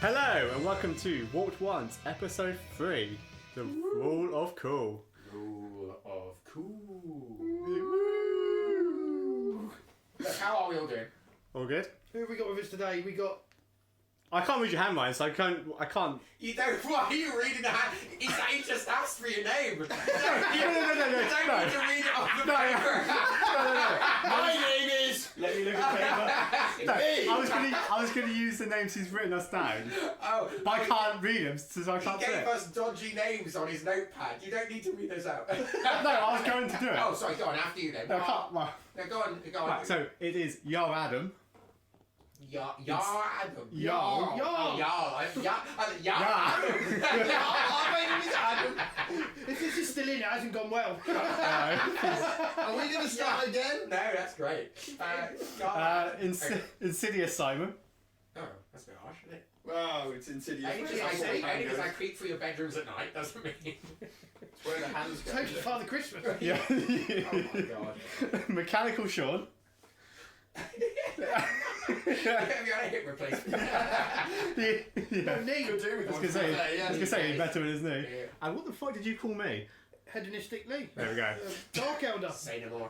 Hello and welcome to Walked Once, episode 3, the Rule of Cool. Rule of Cool. Look, how are we all doing? All good? Who have we got with us today? We got... I can't read your handwriting, so I can't. You don't. Why are you reading that? He just asked for your name. No. You don't need to read it off the paper. My name is. Let me look at the paper. I was gonna use the names he's written us down, Oh, but I can't read them, so I can't He say gave it. us dodgy names on his notepad. You don't need to read those out. No, I was going to do it. Oh, sorry. Go on. After you then. No, I can't. Well, No, go on. Go on. right, so it is Yo Adam. Adam. Yarl. Adam. If this is still in, it hasn't gone well. Are we going to start again? No, that's great. Insidious Simon. Oh, that's a bit harsh, isn't it? Wow, it's insidious. Only because I creep through your bedrooms at night doesn't mean. It's where the hands go. Hope it's Father Christmas. Yeah. Oh my god. Mechanical Sean. Have you had a hip replacement? Yeah. Knee. Could do with I was one. gonna say, Yeah, I was gonna say he's better with his knee. Yeah. And what the fuck did you call me? Hedonistic Lee. There we go. Dark Elder. Say no more.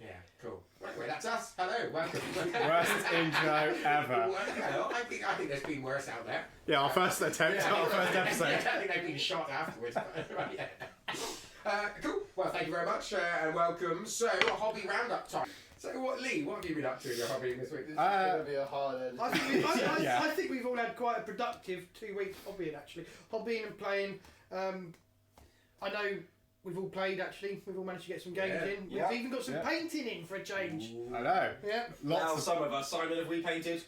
Yeah, cool. Anyway, that's us. Hello, welcome. Worst intro ever. Well, I think there's been worse out there. Yeah, our first attempt, our first episode. Yeah, I think they've been shot afterwards. Right, yeah. Cool. Well, thank you very much and welcome. So, hobby roundup time. So, Lee, what have you been up to in your hobby this week? This is going to be a hard edit. I think we've all had quite a productive 2 weeks hobbying actually. Hobbying and playing. I know we've all played actually. We've all managed to get some games in. We've even got some painting in for a change. I know. Yeah. Now, some of us. Simon, have we painted?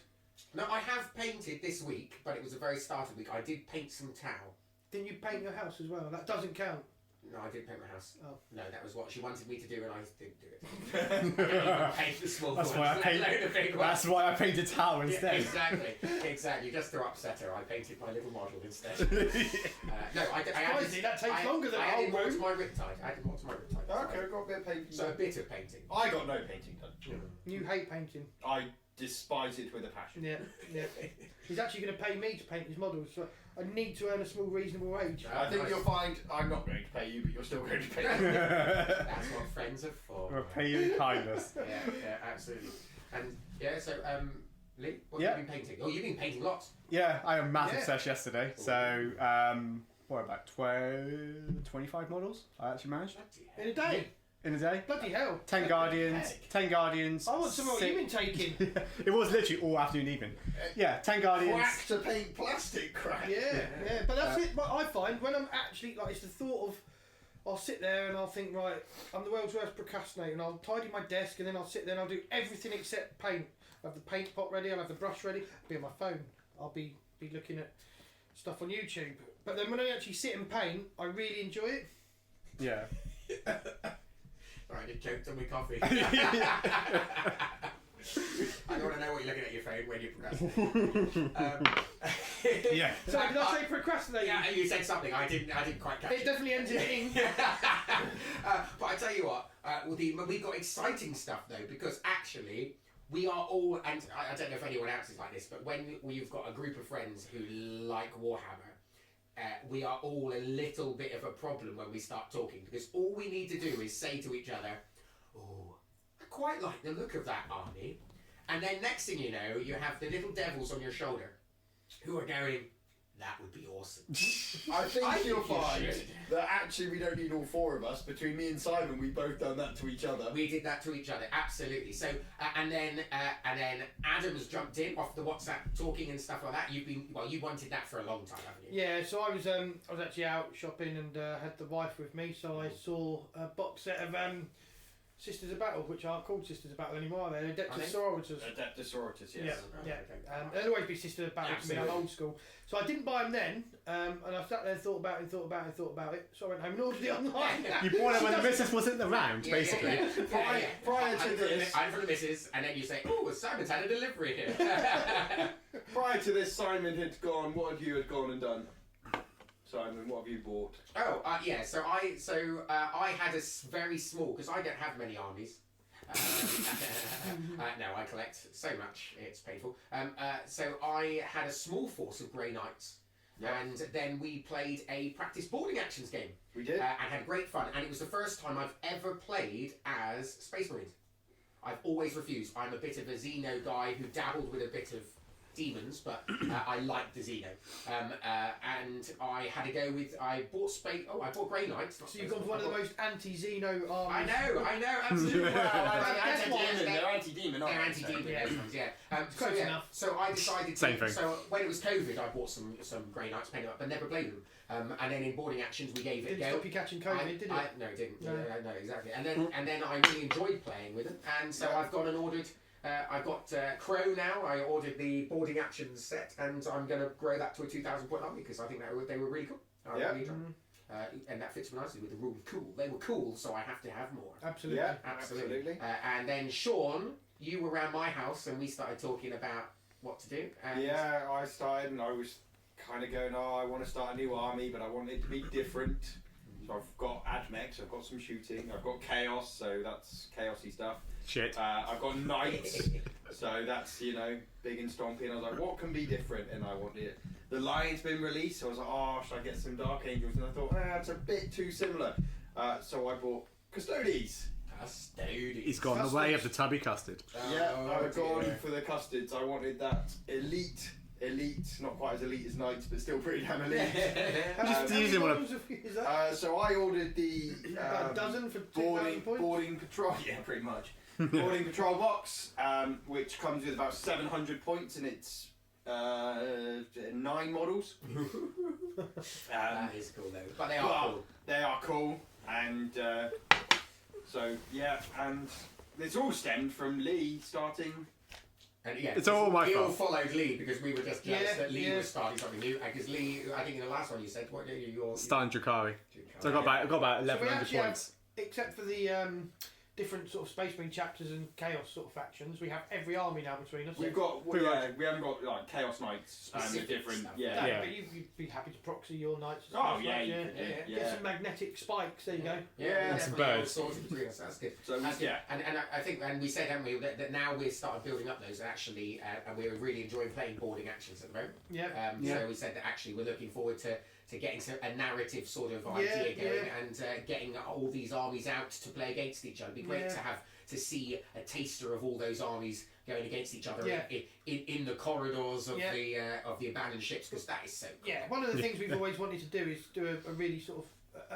No, I have painted this week, but it was a very start of the week. I did paint some towel. Didn't you paint your house as well? That doesn't count. No, I didn't paint my house. Oh. No, that was what she wanted me to do, and I didn't do it. I didn't even paint the small That's ones, why I let paint. alone the big ones. That's why I painted tower Yeah, instead. exactly. Just to upset her, I painted my little model instead. No, I Surprisingly, that takes longer than I a whole added more to room. my riptide. Okay, I've got a bit of painting. So a bit of painting. I got no painting done. You hate painting. I despise it with a passion. Yeah. He's actually going to pay me to paint his models, so I need to earn a small, reasonable wage. I think you'll find I'm not going to pay you, but you're still going to pay me. That's what friends are for. We'll pay you in kindness. Yeah, absolutely. And yeah, so Lee, what Yeah. have you been painting? Oh, you've been painting lots. Yeah, I had a massive Yeah. sesh yesterday. So, what about 25 models I actually managed In a day? in a day. Bloody hell. 10 Guardians. 10 Guardians. I want some of what you've been taking. It was literally all afternoon evening. Yeah, 10 Guardians. Whack to paint plastic crap. Yeah. But that's it. What I find when I'm actually like, it's the thought of, I'll sit there and I'll think, right, I'm the world's worst procrastinator, and I'll tidy my desk, and then I'll sit there and I'll do everything except paint. I'll have the paint pot ready, I'll have the brush ready, I'll be on my phone, I'll be looking at stuff on YouTube. But then when I actually sit and paint, I really enjoy it. Yeah. Alright, you choked on my coffee. I don't want to know what you're looking at your phone when you're procrastinating. Yeah. So did I say procrastinating? Yeah, you said something. I didn't quite catch it. It definitely ends in ing. But I tell you what, we've got exciting stuff though, because actually we are all, and I don't know if anyone else is like this, but when we've got a group of friends who like Warhammer, we are all a little bit of a problem when we start talking, because all we need to do is say to each other, "Oh, I quite like the look of that army," and then next thing you know, you have the little devils on your shoulder who are going, "That would be awesome." I think you'll find should. that actually we don't need all four of us. Between me and Simon, we've both done that to each other. We did that to each other, absolutely. So, and then Adam's jumped in off the WhatsApp talking and stuff like that. You wanted that for a long time, haven't you? Yeah, so I was actually out shopping and had the wife with me, so I saw a box set of Sisters of Battle, which aren't called Sisters of Battle anymore, they're Adeptus Sororitas. Adeptus Sororitas, yes. Yeah. Okay. They'll always be Sisters of Battle to me, I'm old school. So I didn't buy them then, and I sat there and thought about it, so I went home and ordered it online. You bought it when the missus wasn't around, basically. Prior to this, I'm for the missus, and then you say, "Oh, Simon's had a delivery here." prior to this, Simon had gone. What have you had gone and done? Simon, what have you bought? Oh, yeah. So I had a very small, because I don't have many armies. No, I collect so much, it's painful. So I had a small force of Grey Knights, and then we played a practice boarding actions game. We did. And had great fun, and it was the first time I've ever played as Space Marines. I've always refused. I'm a bit of a Xeno guy who dabbled with a bit of demons, but I liked the Xeno. And I had to go with. I bought Grey Knights. So you've gone for one of the most anti-Xeno armies. I know, absolutely. They're anti-demon, They're aren't they? anti-demon, Yeah. those ones, yeah. Close enough. So I decided Same to. thing. So when it was COVID, I bought some Grey Knights, painted up, but never played them. And then in boarding actions, we gave it a Didn't go. stop you catching COVID, did it? No, it didn't. No. No, exactly. And then I really enjoyed playing with them, and so I've gone and ordered. I've got Crow now. I ordered the boarding actions set, and I'm going to grow that to a 2,000 point army because I think they were really cool. I really enjoyed them. And that fits me nicely with the rule of cool. They were cool, so I have to have more. Absolutely. Yeah, Absolutely. And then Sean, you were around my house, and we started talking about what to do. And Yeah, I started and I was kind of going, I want to start a new army, but I want it to be different. So I've got Admech, I've got some shooting, I've got Chaos, so that's chaosy stuff. Shit. I've got Knights, so that's, big and stompy. And I was like, what can be different? And I wanted the Lion's been released, so I was like, should I get some Dark Angels? And I thought, it's a bit too similar. So I bought Custodes. Custodies. He's gone the way of the tubby custard. I've gone for the Custards. I wanted that elite, not quite as elite as Knights, but still pretty damn elite. How many using one of- models is that? So I ordered the About a dozen for 2,000 points? boarding patrol. Yeah, pretty much. Boarding patrol box, which comes with about 700 points, and it's 9 models. That is cool though. But they are cool. They are cool, and and it's all stemmed from Lee starting. And yeah, It's all my we all fault. followed Lee because we were just jealous Yeah, that Lee yeah. was starting something new. Because Lee, I think in the last one you said, what you're Starting Drakari. So I got about So we 1,100 actually have, points. except for the different sort of Space Marine chapters and Chaos sort of factions, we have every army now between us. We've got we haven't got like Chaos Knights and Specific different stuff. No, Yeah. but you'd be happy to proxy your knights. and Oh, stuff yeah, like you that. could, yeah. Get some magnetic spikes. There you go. Yeah, And some definitely all birds. sorts between us. That's good. So That's good. yeah. And I think, and we said, haven't we, that now we've started building up those actually, and we're really enjoying playing boarding actions at the moment. Yeah. So we said that actually we're looking forward to getting a narrative sort of idea going and getting all these armies out to play against each other. It'd be great to see a taster of all those armies going against each other in the corridors of the abandoned ships, because that is so cool. Yeah, one of the things we've always wanted to do is do a really sort of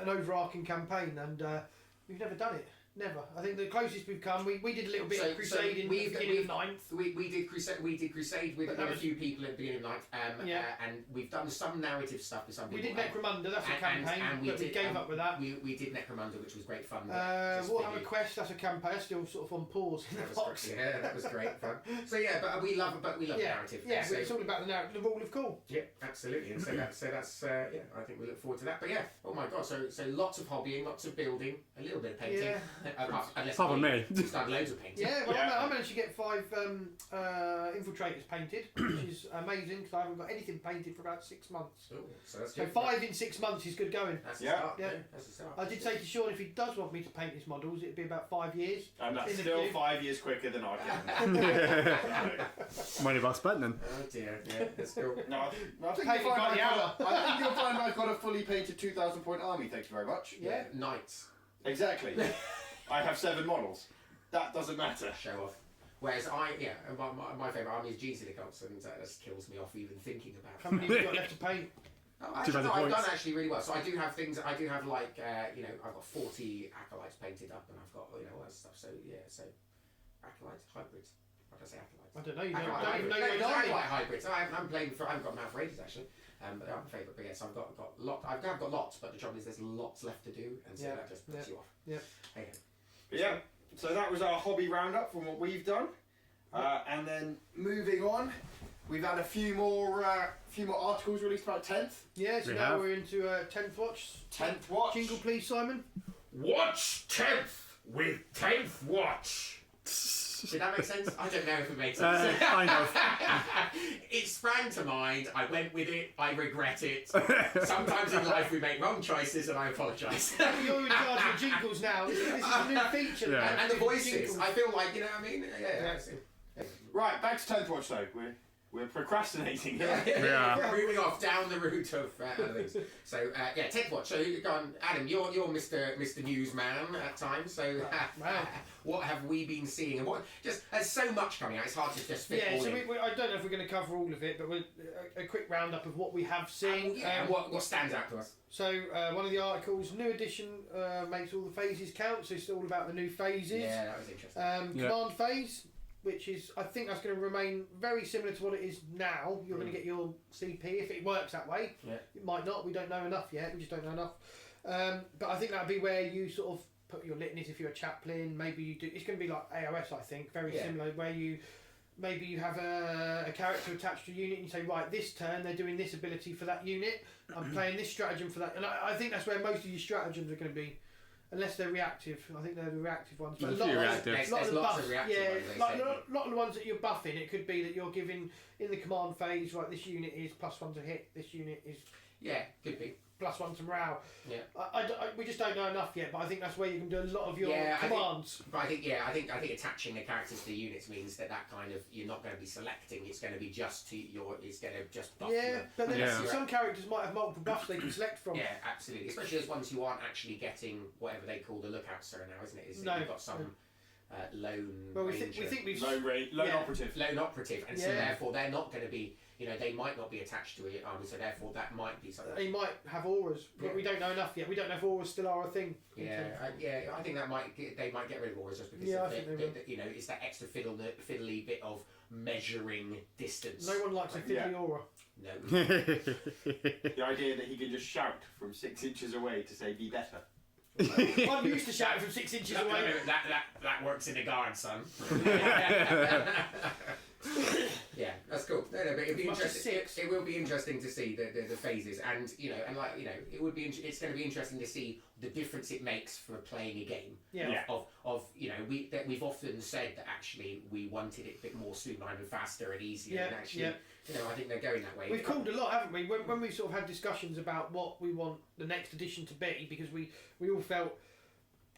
an overarching campaign, and we've never done it. Never. I think the closest we've come, we did a little bit of Crusade in the beginning of ninth. We did Crusade with a few people at the beginning of ninth, and we've done some narrative stuff with some people. We did Necromunda, that's a campaign, but we gave up with that. We did Necromunda, which was great fun. Warhammer Quest, that's a campaign, that's still sort of on pause in the box. Yeah, that was great fun. So yeah, but we love narrative. Yeah, so, it's all about the narrative, the rule of cool. Yeah, absolutely. And so that's I think we look forward to that. But yeah, oh my god, so lots of hobbying, lots of building, a little bit of painting. Yeah. Apart from me. We started loads of painting. Yeah, well, I managed to get 5 infiltrators painted, which is amazing because I haven't got anything painted for about 6 months. Ooh, so that's So good. 5 in 6 months is good going. That's a Yeah. start. Yeah. That's a start. I did say to Sean if he does want me to paint his models, it'd be about 5 years. And that's In the still queue. 5 years quicker than I can. Money box button. Oh dear, yeah, that's cool. No, I think Hey, you'll find got the you'll find I've got a fully painted 2,000 point army. Thank you very much. Yeah. Knights. Exactly. I have 7 models. That doesn't matter. Show off. Whereas my favourite army is G's Cults, and that just kills me off even thinking about How it. many have you got left to paint? Oh, actually, 2,000 no, I've points. done actually really well. So I do have things. I do have like I've got 40 acolytes painted up, and I've got all that stuff. So yeah, so acolytes, hybrids. What did I say acolytes? I don't know, you Acolyte don't even know hybrids. your No, army. acolyte hybrids. I haven't played for. I haven't got them out for ages actually. But they're my favourite. But yes, I've got lot. I've got lots, but the trouble is there's lots left to do, and so that just puts you off. Yeah. Hey, But yeah, so that was our hobby roundup from what we've done. And then moving on, we've had a few more articles released about 10th. Yeah, so We now have. we're into 10th watch. 10th watch. Jingle please, Simon. Watch 10th with 10th Watch. Did that make sense? I don't know if it makes sense. Kind of. It sprang to mind. I went with it. I regret it. Sometimes in life we make wrong choices, and I apologise. You're in charge of the jingles now. This is a new feature. Yeah. And the voices. I feel like, you know what I mean? Yeah. Right, back to 10th watch though. We're procrastinating. Yeah. We're moving off down the route of things. So 10th watch. So go on, Adam. You're Mr. Newsman at times. So Wow. what have we been seeing? And what just there's so much coming out. It's hard to just fit Yeah, all so in. I don't know if we're going to cover all of it, but we're, a quick roundup of what we have seen. What stands out to us? So one of the articles, new edition makes all the phases count, so it's all about the new phases. Yeah, that was interesting. Command phase, which is, I think that's going to remain very similar to what it is now. You're going to get your CP, if it works that way. Yeah. It might not, we don't know enough yet, we just don't know enough. But I think that'll be where you sort of put your litanies if you're a chaplain, maybe you do, it's going to be like AOS I think, very similar, where you have a character attached to a unit and you say, right, this turn they're doing this ability for that unit, I'm playing this stratagem for that, and I think that's where most of your stratagems are going to be, unless they're reactive. I think they're the reactive ones. But There's a lot, reactive. of, lot of There's the lots buffs, of reactive yeah, ones, they like say. a lot of the ones that you're buffing, it could be that you're giving in the command phase, right, this unit is +1 to hit, this unit is Yeah, could be. +1 to morale. Yeah. We just don't know enough yet, but I think that's where you can do a lot of your commands. But I think attaching the characters to the units means that kind of you're not going to be selecting. It's going to be just it's going to just buff Yeah, you. but then Yeah. some characters might have multiple buffs they can select from. Yeah, absolutely. Especially those ones who aren't actually getting whatever they call the lookout sir now, isn't it? No. You've got some lone Well, we ranger, think we've Lone operative. lone operative, and so Yeah. therefore they're not going to be. They might not be attached to it, so therefore that might be something. they might have auras, but Yeah. we don't know enough yet. We don't know if auras still are a thing. I think they might get rid of auras just because Yeah, I think they will. it's that extra fiddly bit of measuring distance. No one likes a fiddly Yeah. aura. No. The idea that he can just shout from 6 inches away to say be better. I'm used to shouting from 6 inches No, away. that works in the guard, son. Yeah, that's cool. No, but it'd be Much as interesting. 6. It will be interesting to see the phases, and it would be. It's going to be interesting to see the difference it makes for playing a game. Yeah. We've often said that actually we wanted it a bit more streamlined and faster and easier, Yeah, and actually, yeah. I think they're going that way. We've called a lot, haven't we? When we sort of had discussions about what we want the next edition to be, because we all felt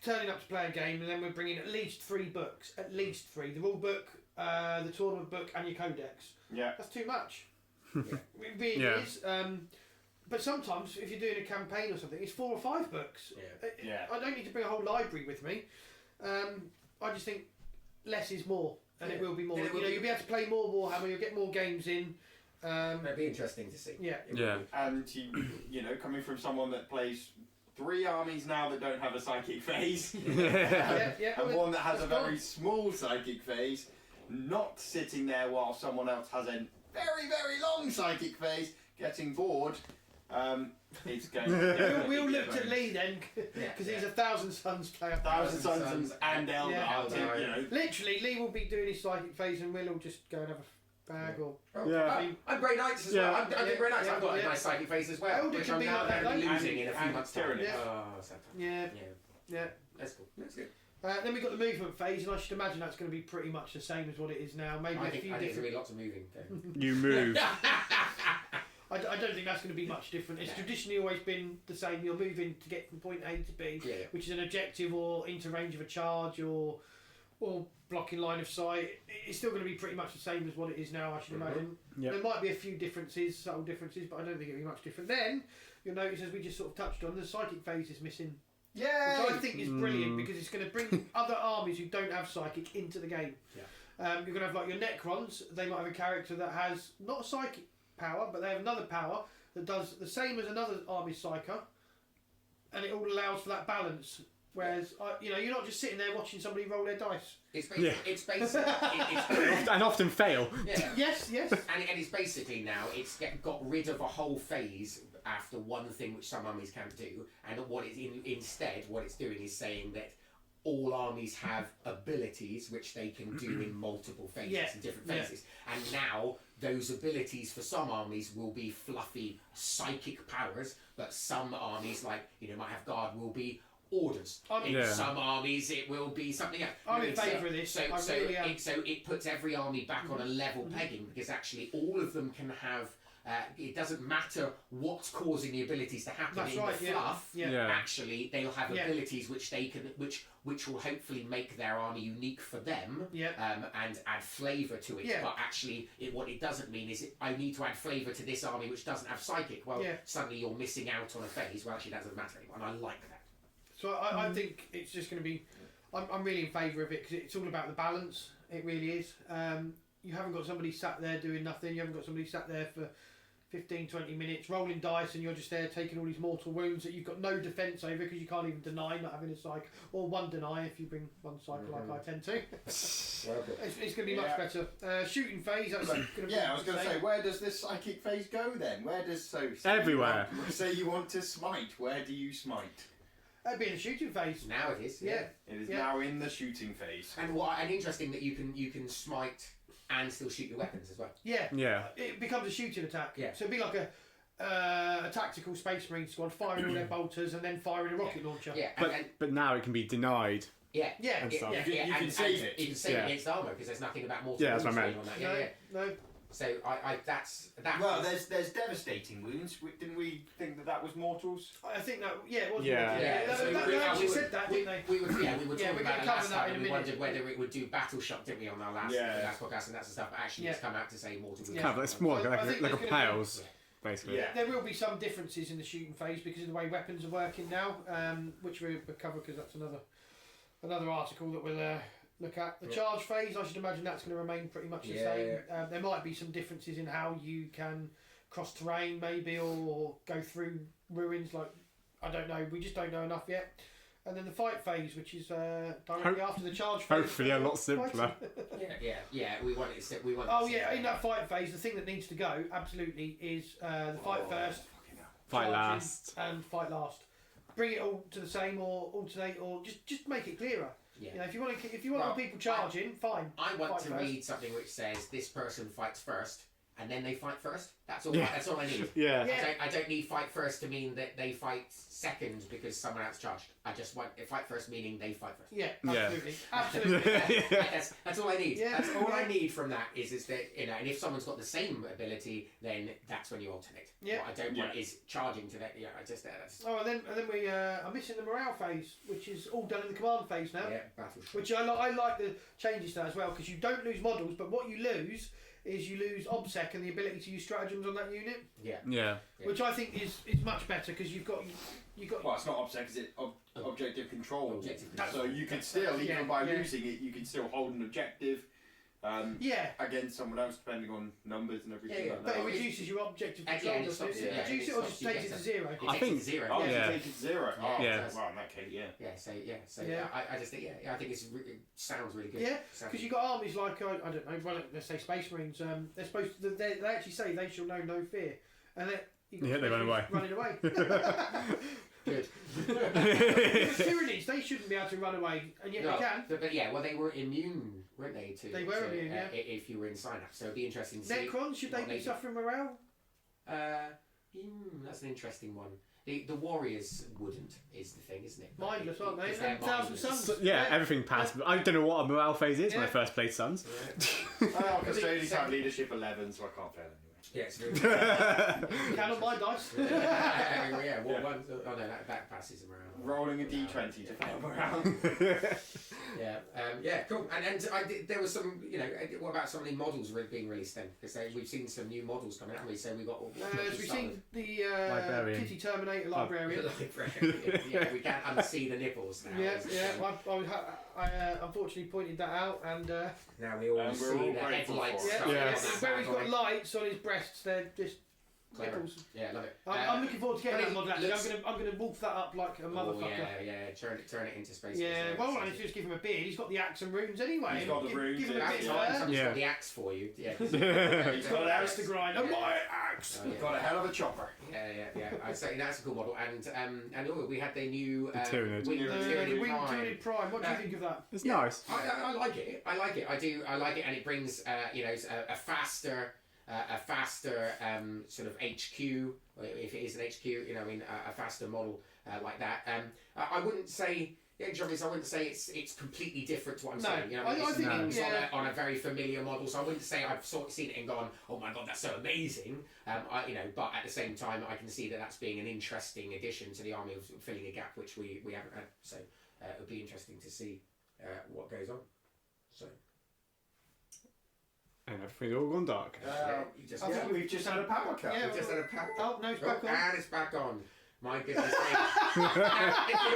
turning up to play a game and then we're bringing at least 3 books, at least 3. The rule book, the tournament book and your codex. Yeah. That's too much. Yeah. It really is. But sometimes if you're doing a campaign or something, it's 4 or 5 books. Yeah. I don't need to bring a whole library with me. I just think less is more, and it will be more. And it will You'll be able to play more Warhammer. You'll get more games in. It'd be interesting to see. Yeah. Yeah. And coming from someone that plays 3 armies now that don't have a psychic phase, Yeah. and one that has a That's very gone. small psychic phase, not sitting there while someone else has a very, very long psychic phase, getting bored. It's going to We all looked at Lee then, Yeah, because he's a Thousand Suns player. Thousand Sons and Eldar. Yeah. Literally, Lee will be doing his psychic phase, and we'll all just go and have a bag or. Yeah. I'm Grey Knights as Yeah. well. I'm doing Grey Knights. Yeah, I've got yeah. a nice psychic phase as well, Elder which can I'm be now like that, going to be though. losing in a few And months' time. Tyrannus. Oh, sad time. Yeah. Yeah, that's cool. That's good. Then we've got the movement phase, and I should imagine that's going to be pretty much the same as what it is now. Maybe I a think few there's going to different. be lots of moving. You move. I don't think that's going to be much different. It's traditionally always been the same. You're moving to get from point A to B, Yeah. which is an objective or into range of a charge or blocking line of sight. It's still going to be pretty much the same as what it is now, I should imagine. Yep. There might be a few differences, subtle differences, but I don't think it'll be much different. Then you'll notice, as we just sort of touched on, the psychic phase is missing, which I think is brilliant because it's going to bring other armies who don't have psychic into the game. Yeah. You're going to have like your Necrons. They might have a character that has not a psychic power, but they have another power that does the same as another army's psyker, and it all allows for that balance. Whereas, you're not just sitting there watching somebody roll their dice. It's basic. And often fail. Yeah. Yes. And it's basically now got rid of a whole phase after one thing which some armies can't do, and what it's instead what it's doing is saying that all armies have abilities which they can do in multiple phases and different phases, and now those abilities for some armies will be fluffy psychic powers, but some armies might have guard will be orders. In Yeah. some armies, it will be something else. I'm in It's, favour of this. So, I so, really am. so it puts every army back on a level pegging, because actually all of them can have. It doesn't matter what's causing the abilities to happen That's in right, the yeah. fluff. Yeah. Yeah. Actually, they'll have Yeah. abilities which they can, which will hopefully make their army unique for them. Yeah. And add flavour to it. Yeah. But actually, what it doesn't mean is I need to add flavour to this army which doesn't have psychic. Well, Yeah. suddenly you're missing out on a phase. Well, actually, that doesn't matter anymore, and I like that. So I think it's just going to be. I'm really in favour of it because it's all about the balance. It really is. You haven't got somebody sat there doing nothing. You haven't got somebody sat there for 15, 20 minutes rolling dice, and you're just there taking all these mortal wounds that you've got no defence over because you can't even deny not having a cycle, or one deny if you bring one cycle like I tend to. It's going to be much better. Shooting phase. That's going to be. Yeah, I was going to say, where does this psychic phase go then? Where does say Everywhere. Say you want to smite. Where do you smite? That'd be in the shooting phase. Now it is. Yeah. It is Yeah. now in the shooting phase. And interesting that you can smite and still shoot your weapons as well. Yeah. Yeah. It becomes a shooting attack. Yeah. So it'd be like a tactical Space Marine squad firing all their bolters and then firing a rocket launcher. Yeah. But now it can be denied. Yeah. Yeah. And stuff. Yeah, You can save it. You can save Yeah. against armour because there's nothing about mortal Yeah, that's what I wounds meant. on that. Yeah, No. yeah. No. So that's that. Well, there's devastating wounds. Didn't we think that was mortals? I think that. Yeah. It was. Yeah. Yeah, so They actually said that, didn't they? We were talking Yeah, about we're it gonna last cover that time, in a and we minute. wondered whether it would do battle shock, didn't we, on our last podcast and that's the stuff. But actually, it's come out to say mortal wounds. Yeah. Kind of, it's more I like think a there's gonna be- pales, basically. Yeah. There will be some differences in the shooting phase because of the way weapons are working now, which we'll cover because that's another article that we'll look at. The charge phase, I should imagine that's going to remain pretty much the same. There might be some differences in how you can cross terrain, maybe, or go through ruins. Like, I don't know. We just don't know enough yet. And then the fight phase, which is directly after the charge phase. Hopefully a lot simpler. Yeah. We want it. We want. Oh it yeah, to- in that fight phase, the thing that needs to go absolutely is the fight first, Fight charge in, last. and fight last. Bring it all to the same, or alternate, or just make it clearer. Yeah. You know, if you want people charging, fine. I want fight to first. read something which says this person fights first, and then they fight first. That's all. Yeah. That's all I need. Yeah. Yeah. I don't need fight first to mean that they fight second because someone else charged. I just want fight first meaning they fight first. Yeah, Yeah. absolutely, absolutely. That's all I need. Yeah. That's all I Yeah. need from that is that, you know, and if someone's got the same ability, then that's when you alternate. Yeah. What I don't want is charging to that. Yeah, I just that's Oh, and then we are missing the morale phase, which is all done in the command phase now. battle. Which I like the changes to that as well, because you don't lose models, but what you lose is you lose obsec and the ability to use stratagems on that unit, Yeah. Yeah. which I think is much better because you've got. Well, it's not obsec, is it? Objective control. Objective So you can still, even Yeah, by yeah. losing it, you can still hold an objective Yeah. against someone else, depending on numbers and everything Yeah, like But that. it reduces your objective Yeah, control, and it doesn't stops it? it, yeah, Reduce it it or stops just you takes it getting to zero. It I takes think- it to zero. Oh, Yeah. you take it to zero. Yeah. Oh, Yeah. wow, okay, yeah. So Yeah. I just think I think it sounds really good. Yeah, Sounds because you've got armies like, I don't know, well, let's say Space Marines, they're supposed to, they actually say they shall know no fear. And you've got Yeah, they Space run Marines running away. good. The Tyrannies, they shouldn't be able to run away, and yet No, they can. but yeah, well, they were immune, weren't they? They were immune, yeah. If you were in sign-up, so it'd be interesting to see. Necrons, should they what be do. suffering morale? That's an interesting one. The warriors wouldn't, is the thing, isn't it? Mindless, aren't they? Because they're 1,000 mindless. suns. So, yeah, everything passed. I don't know what a morale phase is when I Yeah. first played Suns. Oh, Custodians have leadership 11, so I can't fail anyway. Yeah, it's really You can on my dice. yeah, well, one, oh no, that passes them around. Rolling a d20 to fail morale. Yeah, cool. And there was some, you know, what about some of the models being released then? Because we've seen some new models coming out, haven't we? So we got. As we've seen the Librarian. Kitty Terminator Librarian. Yeah, we can't unsee the nipples now. Yeah. I unfortunately pointed that out, and Now we all And we're see all the grateful headlights. for it. stuff yeah, Yes. on that where he's bad got boy. lights on his breasts, they're just Clever. nipples. Yeah, love it. I'm looking forward to getting that but model. it Actually, looks- I'm gonna wolf that up like a motherfucker. Yeah. Turn it into space. Yeah, well, I need to just give him a beard. He's got the axe and runes anyway. He's got the Give- runes, Give him a yeah. bit That's of right. there. Someone's Yeah. got the axe for you. Yeah. He's He's got got an an axe to grind. And my axe. Oh, yeah. Got a hell of a chopper. Yeah. I'd say that's a cool model. And we had the new Tyrannid. Winged Tyrannid Winged Prime. Tyrannid Prime. What do you think of that? It's Yeah. nice. I like it. I like it. I like it, and it brings a faster a faster sort of HQ, if it is an HQ, you know, I mean, a faster model like that. I wouldn't say. Yeah, I wouldn't say it's completely different to what I'm saying. You know, I think it's on a very familiar model, so I wouldn't say I've sort of seen it and gone, "Oh my god, that's so amazing." You know, but at the same time, I can see that that's being an interesting addition to the army, of filling a gap which we haven't had. So it'll be interesting to see what goes on. So. And everything's all gone dark. I think we've just had a power cut. Yeah, We just had a power. Oh, no, it's back on. And it's back on. My goodness me. You know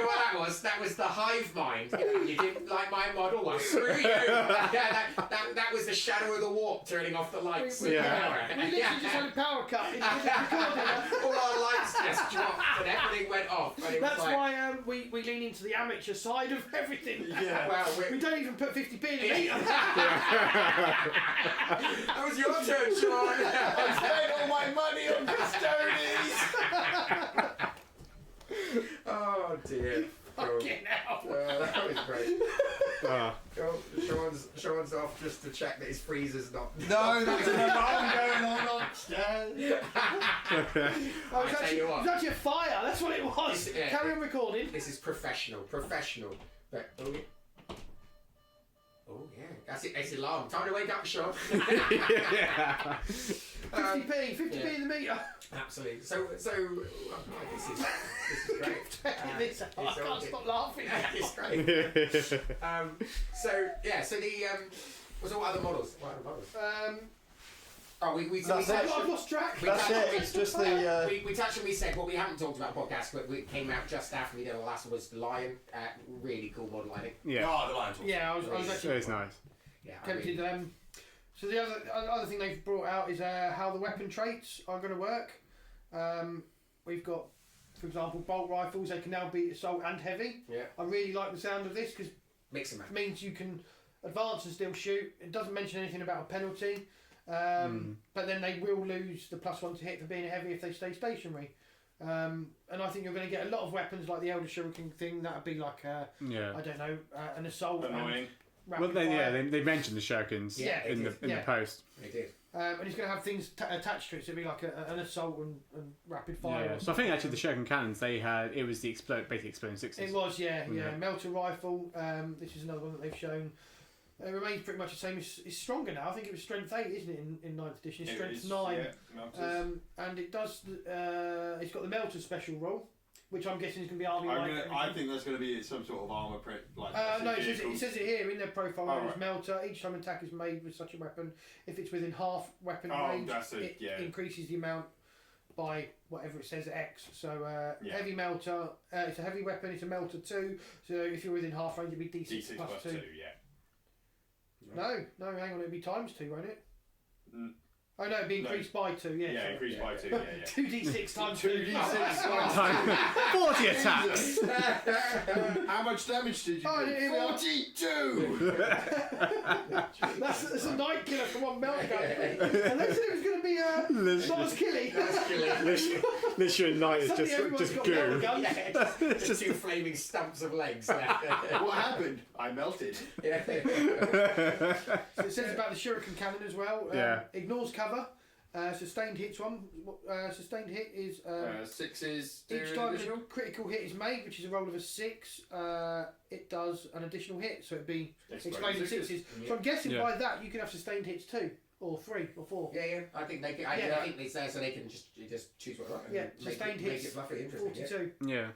what that was? That was the hive mind. You didn't like my model? Well, screw you. Yeah, that was the shadow of the warp turning off the lights. We literally just had a power cut. All our lights just dropped and everything went off. And it That's was like, why we lean into the amateur side of everything. Yeah. well, We don't even put 50p in the meter. that was your turn, Sean. I spent all my money on custodies. Oh dear. Fucking hell. That was great. Ah. Sean's off just to check that his freezer's not. No, there's an alarm going on upstairs. Oh, I tell you what. it was actually a fire. That's what it was. Yeah. Carry on recording. This is professional. But, oh yeah, that's it. It's alarm. Time to wake up, Sean. 50p in the meter. Absolutely. So this is great. This, I all can't good. stop laughing. It's great. So the what's all other models? What other models? That's it. I've lost track. That's it. It's just the. We touched and we said what we haven't talked about podcast, but we came out just after we did the last one was the Lion. Really cool model, I think. Yeah. Oh, the lion's Yeah, I was actually It's nice. Yeah, tempted. So the other thing they've brought out is how the weapon traits are going to work. We've got, for example, bolt rifles. They can now be assault and heavy. Yeah. I really like the sound of this because mix and match. it means you can advance and still shoot. It doesn't mention anything about a penalty. But then they will lose the +1 to hit for being heavy if they stay stationary. And I think you're going to get a lot of weapons like the Elder Shuriken thing. That would be like I don't know, an assault. Annoying. Well, they mentioned the shurikens in the post. They did. And it's going to have things attached to it, so it'd be like an assault and rapid fire. Yeah. So I think actually the shuriken cannons it was the basically exploding sixes. It was, yeah. Melter rifle. This is another one that they've shown. It remains pretty much the same. It's stronger now. I think it was strength 8, isn't it, in 9th edition? It's strength 9. Yeah, and it does. It's got the melter special roll, which I'm guessing is going to be army light. I think there's going to be some sort of armour print. Like No, it says it here in their profile. Oh, It's melter. Each time an attack is made with such a weapon, if it's within half weapon range, it increases the amount by whatever it says X. So heavy melter. It's a heavy weapon. It's a melter 2. So if you're within half range, it'd be D6 plus 2. Yeah. No, hang on, it'd be times 2, won't it? Mm. Oh no, it'd be increased by 2, yeah. Yeah, increased by 2, yeah. 2d6 times 2. 2d6 40 attacks! How much damage did you Oh, do? here we are. 42! That's a night killer for one melt gun. And they said it was going to be not as killy. Literally night is Suddenly everyone's just got goo. melt guns. It's just 2 flaming stumps of legs left. What happened? I melted. Yeah. So it says about the shuriken cannon as well. Ignores cover. Sustained hits one. Sustained hit is 6s. each time a critical hit is made, which is a roll of a 6. It does an additional hit, so it'd be exploding 6s. Yeah. So I'm guessing by that you can have sustained hits 2, or 3, or 4. Yeah. I think they can. I think it's there so they can just choose what. Yeah, make sustained make hits. it fluffy, interesting. 42. Yeah.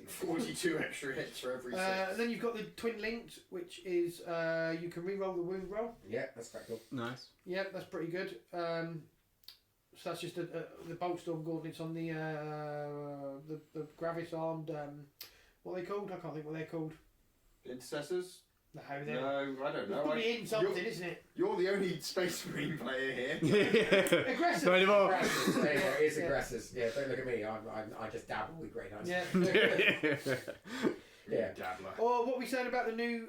42 extra hits for every 6. Then you've got the twin linked, which is you can re-roll the wound roll. Yeah, that's quite cool. Nice. Yeah, that's pretty good. So that's just the Boltstorm Gauntlets on the Gravis armed. What are they called? I can't think what they're called. Intercessors? No, they're No, I don't know. it's probably in something, isn't it? You're the only Space Marine player here. Aggressive. Not anymore. Aggressors. There you go. It's aggressors. Yeah, don't look at me. I just dabble with great knives. Yeah. Yeah. Dabbler. Or what we saying about the new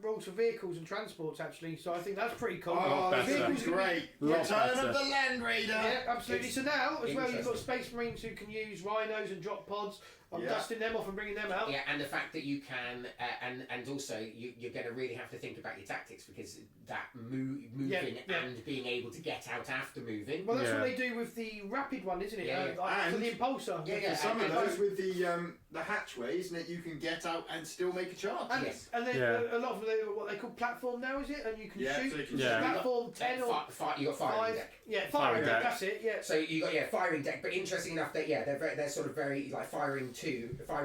rules for vehicles and transports, actually. So I think that's pretty cool. Oh, that's vehicles can be- great. Lots Return better. of the Land Raider. Yeah, absolutely. So now, as well, you've got interesting. Space Marines who can use rhinos and drop pods I'm Yeah. dusting them off and bringing them out. Yeah, and the fact that you can, and also you're going to really have to think about your tactics, because that moving Yeah. and being able to get out after moving. Well, that's Yeah. what they do with the rapid one, isn't it? Yeah, yeah. Like, for And- the impulsor. Yeah, yeah. For some of and- those with the hatchway, isn't it? You can get out and still make a charge. And, Yes. and then Yeah. a lot of them are what they call platform now, is it? And you can Yeah, shoot. so you can Yeah. shoot. Platform 10 or you got firing 5. deck. Yeah, Firing firing deck. deck. That's it. Yeah. So you got firing deck, but interesting enough that they're sort of very like firing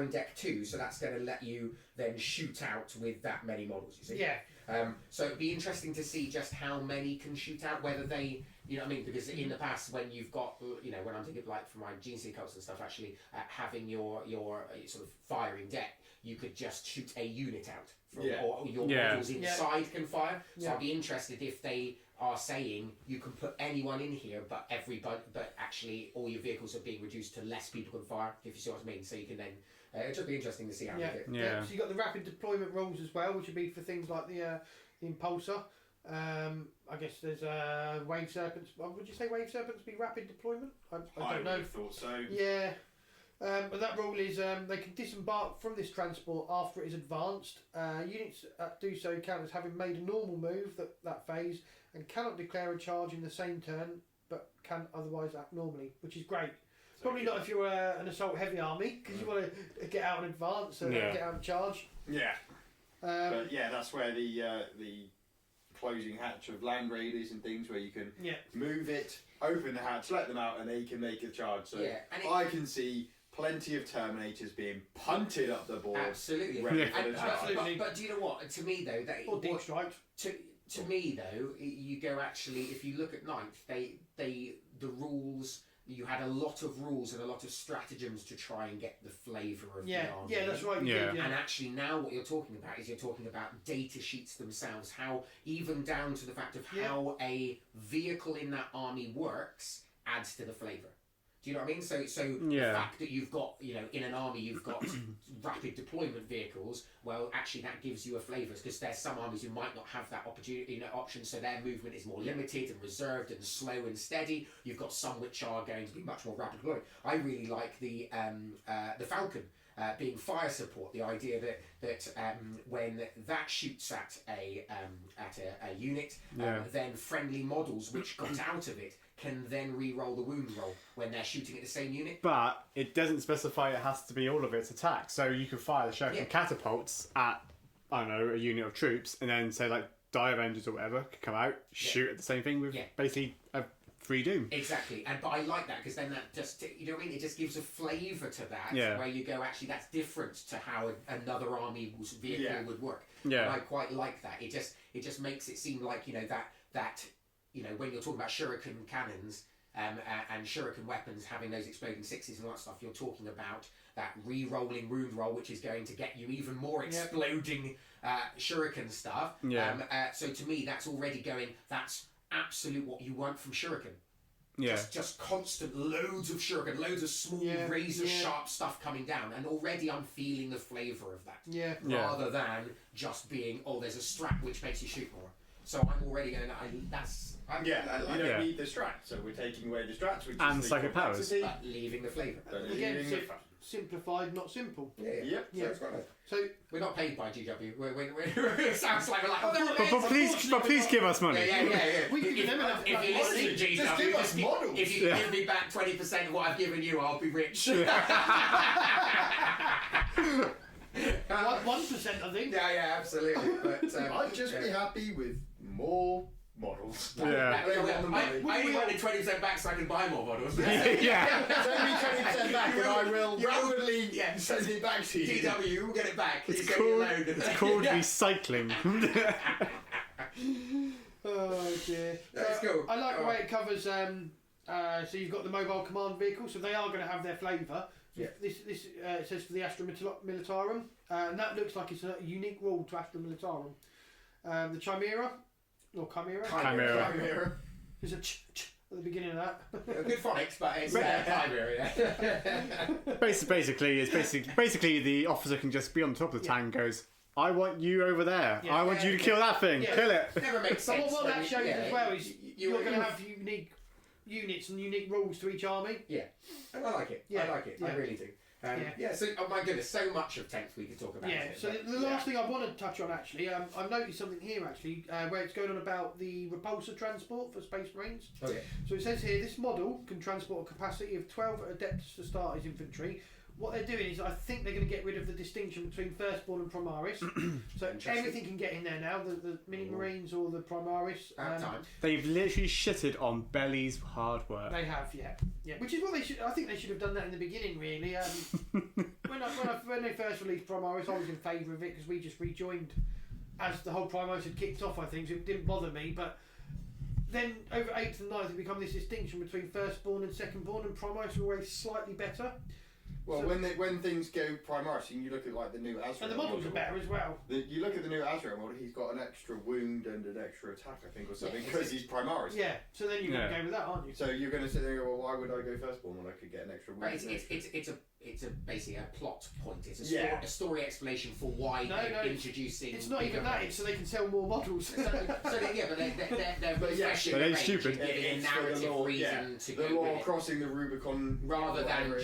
deck 2, so that's going to let you then shoot out with that many models. You see. Yeah. So it'd be interesting to see just how many can shoot out, whether they, you know what I mean, because in the past when you've got, you know, when I'm thinking like for my GNC cults and stuff, actually having your sort of firing deck, you could just shoot a unit out, from, Yeah. or your Yeah. models inside can fire. So Yeah. I'd be interested if they are saying you can put anyone in here, but actually all your vehicles are being reduced to less people can fire, if you see what I mean. So you can then, it'd just be interesting to see how Yeah. they do. Yeah. So you got the rapid deployment rules as well, which would be for things like the impulsor. I guess there's wave serpents. Would you say wave serpents be rapid deployment? I I don't know. would have thought so. Yeah. But that rule is they can disembark from this transport after it is advanced. Units that do so count as having made a normal move that phase and cannot declare a charge in the same turn, but can otherwise act normally, which is great. Probably not if you're an assault heavy army, because you want to get out in advance and Yeah. get out and charge. Yeah. Um, But yeah, that's where the closing hatch of land raiders and things, where you can yeah. move it, open the hatch, let them out, and they can make a charge. So Yeah, and I can see plenty of Terminators being punted up the board. Absolutely. Ready Yeah. for the And, charge. Absolutely. but do you know what? To me though, that Or deep what- strikes. to me though, you go actually, if you look at Ninth, the rules, you had a lot of rules and a lot of stratagems to try and get the flavour of the Yeah, army. yeah, that's right. You Yeah. did, And actually now what you're talking about is you're talking about data sheets themselves, how even down to the fact of Yeah. how a vehicle in that army works adds to the flavour. Do you know what I mean? So the Yeah. fact that you've got, you know, in an army you've got rapid deployment vehicles, well, actually that gives you a flavour, because there's some armies who might not have that opportunity, you know, option, so their movement is more limited and reserved and slow and steady. You've got some which are going to be much more rapid deployment. I really like the Falcon. Being fire support, the idea that when that shoots at a unit, Yeah. then friendly models which got out of it can then re-roll the wound roll when they're shooting at the same unit. But it doesn't specify it has to be all of its attacks. So you could fire the shuriken Yeah. catapults at, I don't know, a unit of troops, and then say like Die Avengers or whatever could come out, shoot at the same thing with Yeah. basically a free doom. Exactly, but I like that, because then that just, you know what I mean, it just gives a flavour to that, Yeah. where you go, actually that's different to how another army's vehicle Yeah. would work. Yeah. And I quite like that. It just makes it seem like, you know, that you know, when you're talking about shuriken cannons and shuriken weapons having those exploding sixes and all that stuff, you're talking about that re-rolling wound roll, which is going to get you even more exploding shuriken stuff. Yeah. So to me, that's already going, that's absolute what you want from shuriken. Yeah. Just constant loads of shuriken, loads of small razor sharp stuff coming down, and already I'm feeling the flavour of that. Yeah. Yeah. Rather than just being, oh, there's a strap which makes you shoot more. So I'm already going, I You like don't Yeah. need the strat, so we're taking away the strats, which And is the psychic powers. complexity, but leaving the flavour. but Again, leaving the simplified, not simple. Yeah. Yep. Yeah. So it's quite nice. So We're not paid by GW. It sounds like we're like, oh, But please give us money. Yeah. We give them enough- If you're listening, honestly, GW, just give us models. if you give me back 20% of what I've given you, I'll be rich. 1%, I think. Yeah, absolutely. But I'd just be happy with more models. Yeah. I only wanted 20% back so I can buy more models. Yeah. Send me 20% back and I will rapidly send it back to you. GW, we'll get it back. It's You get your called, loan. it's called recycling. Oh dear. That's cool. I like the way it covers. So you've got the mobile command vehicle, so they are going to have their flavour. Yeah. This it says for the Astra Militarum, and that looks like it's a unique rule to Astra Militarum. The Chimera, or Chimera, Chimera. there's a ch at the beginning of that. Good phonics, but it's Chimera, yeah. Basically the officer can just be on top of the tank and goes, I want you over there. Yeah. I want you to kill that thing. Yeah. Kill it. Never makes So sense. what that shows as well is you- you're going to have unique units and unique rules to each army. Yeah, and I like it. Yeah, I like it. I yeah. really do. So, oh my goodness, so much of 10th we could talk about. Yeah, so the last thing I want to touch on actually, I've noticed something here actually, where it's going on about the repulsor transport for Space Marines. Oh yeah. So it says here, this model can transport a capacity of 12 Adeptus Astartes infantry. What they're doing is, I think they're going to get rid of the distinction between Firstborn and Primaris. So everything can get in there now, the Mini Marines or the Primaris. Time. They've literally shitted on Belly's hard work. They have, yeah. Which is what they should. I think they should have done that in the beginning, really. When they first released Primaris, I was in favour of it because we just rejoined as the whole Primaris had kicked off. I think so it didn't bother me, but then over 8th and 9th, it become this distinction between Firstborn and Secondborn, and Primaris were always slightly better. Well, so, when things go Primaris, and you look at like the new Azrael, and the models are better as well. You look at the new Azrael model; he's got an extra wound and an extra attack, I think, or something, because he's Primaris. Yeah, so then you're going to go with that, aren't you? So you're going to sit there and go, well, why would I go Firstborn when I could get an extra wound? But it's basically a plot point. It's a story explanation for why they're introducing. It's not even that. It's so they can sell more models. So they're refreshing. But they're stupid. Giving a narrative reason to go the law with it. Crossing the Rubicon, rather than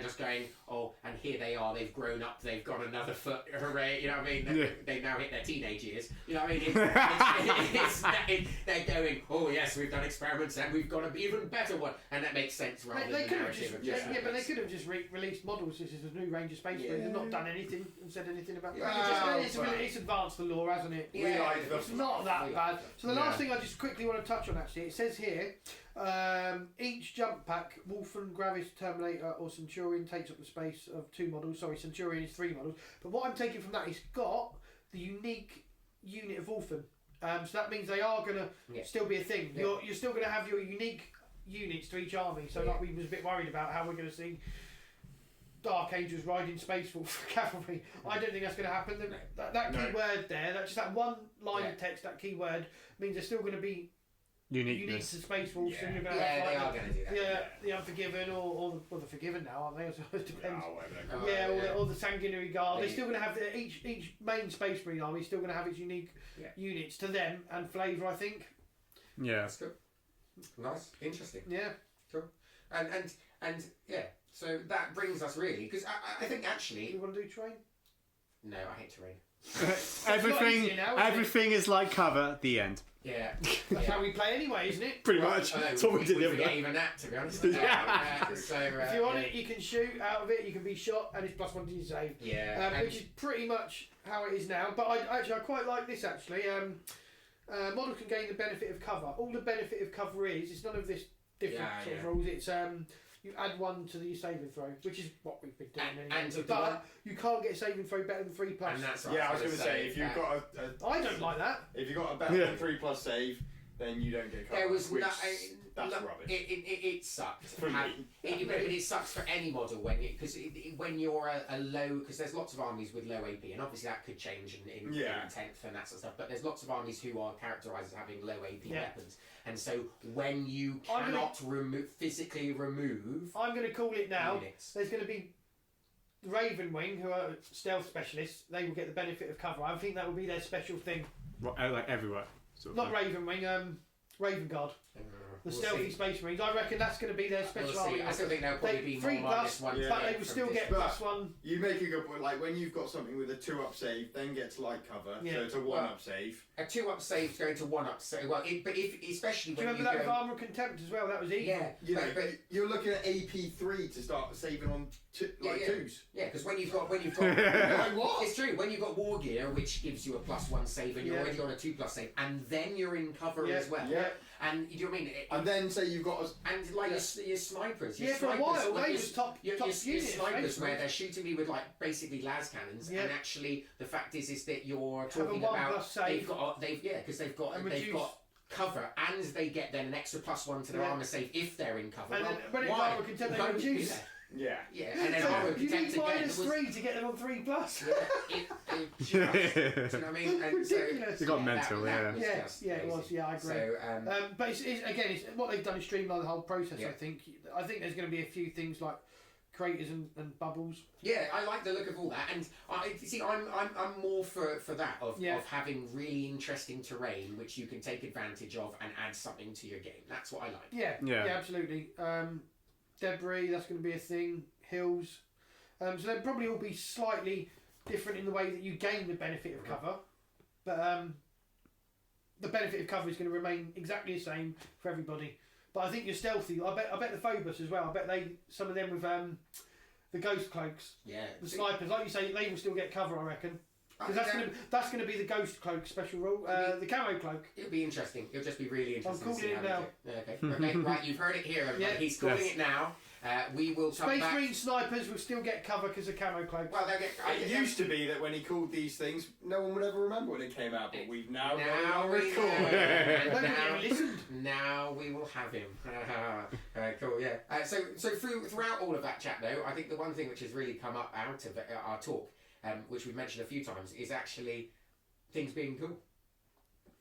just going, oh, and here they are. They've grown up. They've got another foot. Hooray! You know what I mean? They've now hit their teenage years. You know what I mean? They're going, oh yes, we've done experiments and we've got an even better one, and that makes sense rather than the narrative of just. Yeah, but they could have just released models. This is a new range of Space Marines and not done anything and said anything about that. It's advanced the law, hasn't it? Yeah, it's not that bad. So the last thing I just quickly want to touch on actually, it says here, each jump pack, Wolfen, Gravis, Terminator or Centurion takes up the space of 2 models. Sorry, Centurion is 3 models. But what I'm taking from that is got the unique unit of Wolfen. So that means they are going to still be a thing. Yeah. You're still going to have your unique units to each army. So like we was a bit worried about how we're going to see Dark Angels riding Space Wolf cavalry. I don't think that's going to happen. That key word there, that one line of text, that key word means they're still going to be unique to Space Wolves. Yeah, and they are going to do that. The Unforgiven or the Forgiven now, aren't they? So it depends. Or the Sanguinary Guard. They're still going to have each main Space Marine army is still going to have its unique units to them and flavour, I think. Yeah, that's good. Nice, interesting. Yeah, cool. And yeah. So that brings us really, because I think actually. Do you want to do terrain? No, I hate terrain. Everything is like cover. The end. Yeah. That's how we play anyway, isn't it? Pretty much. That's what we did the other day. Even that, to be honest. If you're on it, you can shoot out of it. You can be shot, and it's +1 to your save. Yeah. Which is pretty much how it is now. But I quite like this actually. Model can gain the benefit of cover. All the benefit of cover is, it's none of this different sort of rules. It's you add 1 to the saving throw, which is what we've been doing. But you can't get saving throw better than 3+. And that's right. Yeah, I was going to say, if you've got I don't like that. If you've got a better than 3+ save, then you don't get cover. There was that's rubbish. It sucked. For me. But it sucks for any model when you're a low, because there's lots of armies with low AP, and obviously that could change in 10th and that sort of stuff. But there's lots of armies who are characterised as having low AP weapons, and so when you cannot physically remove, I'm going to call it now. Units. There's going to be Raven Wing, who are stealth specialists. They will get the benefit of cover. I think that will be their special thing. Like everywhere. Not Raven Wing. Raven Guard. The stealthy Space Marines. I reckon that's going to be their special army. I still think they'll probably be more +1, but they will still get +1. You make a good point. Like when you've got something with a 2-up save, then gets light cover, so it's a 1-up save. A 2-up save going to 1-up save. Well, especially when you go. Do you remember that with Armour of Contempt as well? That was easy. Yeah, but you're looking at AP3 to start saving on 2s. Yeah, because when you've got like what? It's true. When you've got War Gear, which gives you a +1 save, and you're already on a 2+ save, and then you're in cover as well. Yeah. And you know what I mean? And then say you've got and like your snipers. For a while they was top your units. Snipers where they're shooting me with like basically las cannons, and actually the fact is that you're talking about they've got cover, and they get then an extra +1 to their armor save if they're in cover. And then when it's Armour of Contempt, they reduce. Yeah, and then Armour of Contempt again. You need -3 to get them on 3+. Do you know what I mean? And ridiculous. It got mental, it was. Yeah, I agree. So, but it's what they've done is streamline the whole process. I think there's going to be a few things like craters and bubbles. Yeah, I like the look of all that, and I'm more for that of having really interesting terrain which you can take advantage of and add something to your game. That's what I like. Yeah, absolutely. Debris, that's going to be a thing. Hills. So they'll probably all be slightly different in the way that you gain the benefit of cover, but the benefit of cover is going to remain exactly the same for everybody. But I think you're stealthy. I bet the Phobos as well. I bet some of them with the ghost cloaks, the snipers, like you say, they will still get cover. I reckon. Because that's going to be the ghost cloak special rule, the camo cloak. It'll be interesting. It'll just be really interesting. I'm calling it now. Okay, right, you've heard it here, everybody. Yeah. He's calling it now. We will come Space back. Marine snipers will still get cover because of camo cloak. Well, they'll get. It used to be that when he called these things, no one would ever remember when it came out, but we've now got it Now on we record. know. And Nobody now- ever listened. Now we will have him. Cool, yeah. So throughout all of that chat, though, I think the one thing which has really come up out of our talk, which we've mentioned a few times, is actually things being cool.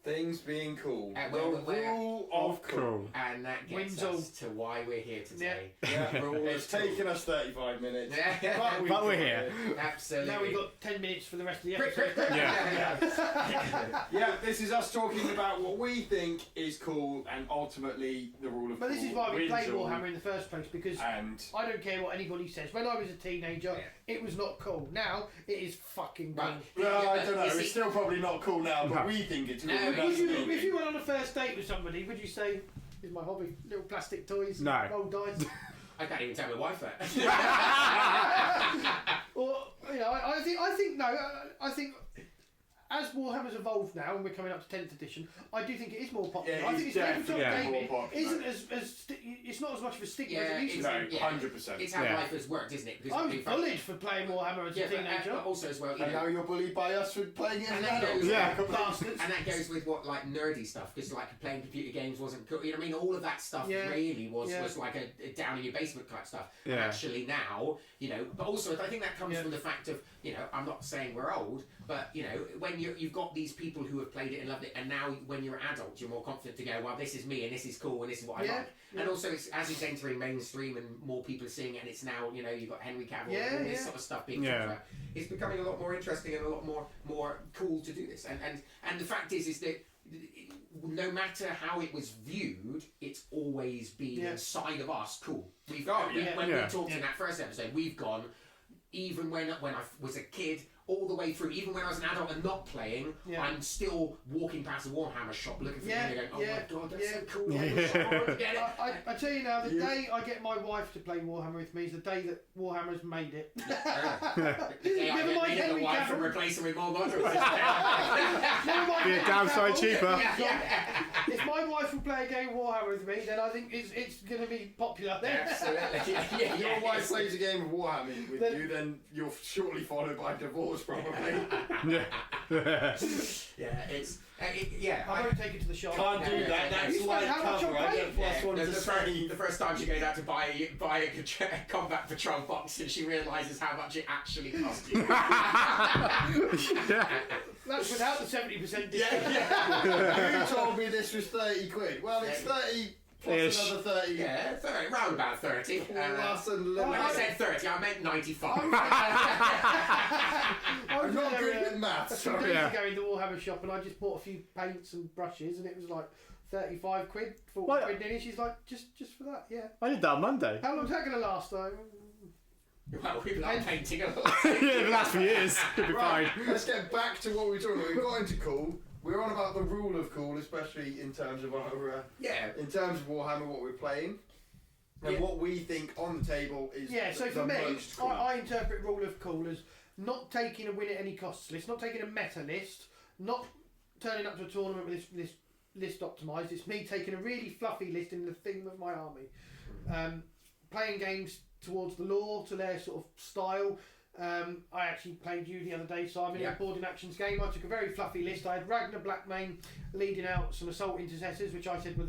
Things being cool. The rule of cool. And that gets Windsor. us to why we're here today. Yeah. Rule It's of cool. taken us 35 minutes. Yeah. But we're here. Absolutely. Now we've got 10 minutes for the rest of the Quick, episode. quick, quick. Yeah, this is us talking about what we think is cool and ultimately the rule of But cool. this is why we play wins all. Warhammer in the first place, because And I don't care what anybody says. When I was a teenager, it was not cool. Now, it is fucking cool. Right. well, I don't know. You see- It's still probably not cool now, but we think it's cool. No, and would that's Would the you, main if you went on a first date with somebody, would you say, "Here's my hobby: little plastic toys, No. roll dice"? I can't even tell my wife that. Or I think as Warhammer's evolved now, and we're coming up to 10th edition, I do think it is more popular. Yeah, I think it's it's tabletop definitely gaming more popular. isn't it's not as much of a stigma as it used to No, be. 100%. It's how Yeah. life has worked, isn't it? Because I was in fact- bullied for playing Warhammer as a Yeah, teenager. but also as well, you And know, now you're bullied by us for playing it as And an that adult. goes- Yeah. Bastards. and that goes with what like nerdy stuff, because like playing computer games wasn't cool. You know what I mean? All of that stuff Yeah. really was Yeah. like a down in your basement type stuff. And Yeah. actually now, you know, but also I think that comes Yeah. from the fact of, you know, I'm not saying we're old, but you know, when you've got these people who have played it and loved it, and now when you're adults, you're more confident to go, well, this is me and this is cool and this is what I Yeah. like. Yeah. And also, it's as it's entering mainstream and more people are seeing it, and it's now, you know, you've got Henry Cavill Yeah, and all this yeah. sort of stuff being Yeah. talked about. It's becoming a lot more interesting and a lot more cool to do this. And the fact is that no matter how it was viewed, it's always been Yeah. inside of us cool. We've Oh, yeah. when Yeah. we talked in that first episode, we've gone even when I was a kid. All the way through, even when I was an adult and not playing, Yeah. I'm still walking past a Warhammer shop looking for Yeah, it and going, oh yeah, my god, that's yeah. so cool. Yeah. I wish I would get it. I tell you now, the You- day I get my wife to play Warhammer with me is the day that Warhammer's made it. The day I Never get mind rid of the Henry wife and Cavill. replace her with more modules. Never mind Be a Henry downside Cavill. cheaper. Yeah. If my wife will play a game of Warhammer with me, then I think it's going to be popular. Absolutely. Yeah, Your wife plays a game of Warhammer with Then- you, then you're shortly followed by divorce, probably. Yeah, it's yeah. I won't take it to the shop. Can't do Yeah, that. yeah, That's yeah. like How much cover. you're I paying? get plus one No, to the save. first time she goes out to buy a combat patrol box, and she realises how much it actually cost you. That's without the 70% discount. Who told me this was 30 quid? Well, it's 30 plus Ish. another 30. Yeah, 30, round about 30. Plus a little. When I said 30, I meant 95. I'm not good with A maths. few Sorry. days Yeah. ago in the Warhammer shop, and I just bought a few paints and brushes, and it was like 35 quid, 40 What? quid nearly. She's like, just for that, yeah. I did that on Monday. How long's that going to last, though? Well, we've been painting a lot. Yeah, the last few years. It'll be Right, fine. let's get back to what we were talking about. We got into cool. We're on about the rule of cool, especially in terms of our, Yeah. in terms of Warhammer, what we're playing, and Yeah. what we think on the table is Yeah, so the for me, most cool. I interpret rule of cool as not taking a win at any costs list, not taking a meta list, not turning up to a tournament with this list optimised. It's me taking a really fluffy list in the theme of my army. Playing games towards the lore, to their sort of style. I actually played you the other day, Simon, in a board in actions game. I took a very fluffy list. I had Ragnar Blackmane leading out some assault intercessors, which I said were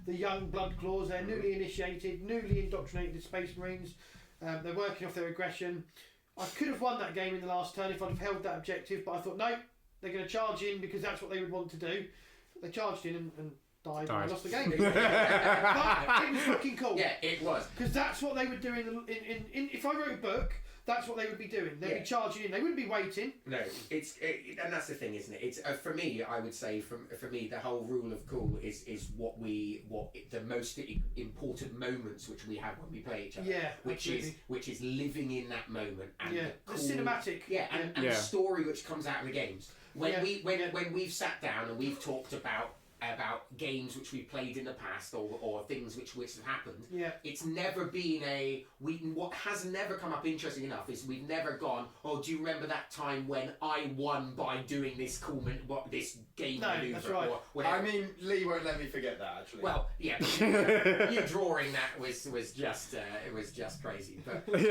the young blood claws. They're newly initiated, newly indoctrinated Space Marines. They're working off their aggression. I could have won that game in the last turn if I'd have held that objective, but I thought, no, they're going to charge in because that's what they would want to do. They charged in and died, and I lost the game. But it was fucking cool. Yeah, it was. Because that's what they would do in if I wrote a book, that's what they would be doing. They'd Yeah. be charging in. They wouldn't be waiting. No, and that's the thing, isn't it? It's for me. I would say, for me, the whole rule of cool is the most important moments which we have when we play each other. Yeah, which is living in that moment and Yeah, the the cool, cinematic. Yeah, and the Yeah. story which comes out of the games. When Yeah. when we've sat down and we've talked about games which we've played in the past or things which have happened. Yeah. It's never been what has never come up, interesting enough, is we've never gone, oh, do you remember that time when I won by doing this this game maneuver? That's right. Or whatever. I mean, Lee won't let me forget that actually. Well, yeah, you drawing that was just it was just crazy. But do you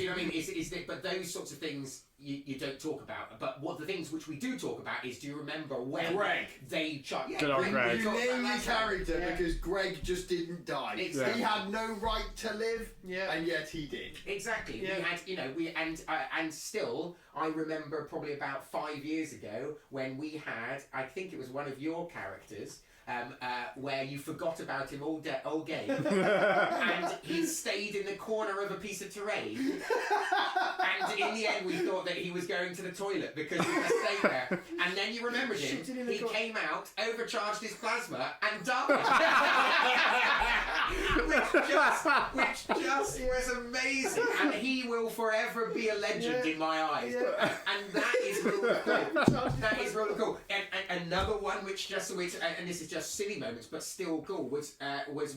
know what I mean? But those sorts of things you don't talk about. But what the things which we do talk about is, do you remember when Greg. they charged? Yeah, Good old Greg. You name your character because Greg just didn't die. Exactly. He had no right to live, Yeah. and yet he did. Exactly. Yeah. We had, and still, I remember probably about 5 years ago when we had, I think it was one of your characters, where you forgot about him all game, and he stayed in the corner of a piece of terrain, and in the end we thought that he was going to the toilet because he was staying there, and then you remembered him. Shitting in the He corner. came out, overcharged his plasma, and died. which just was amazing, and he will forever be a legend in my eyes. Yeah. And that is really cool. That is really cool. And another one which and this is just silly moments, but still cool, was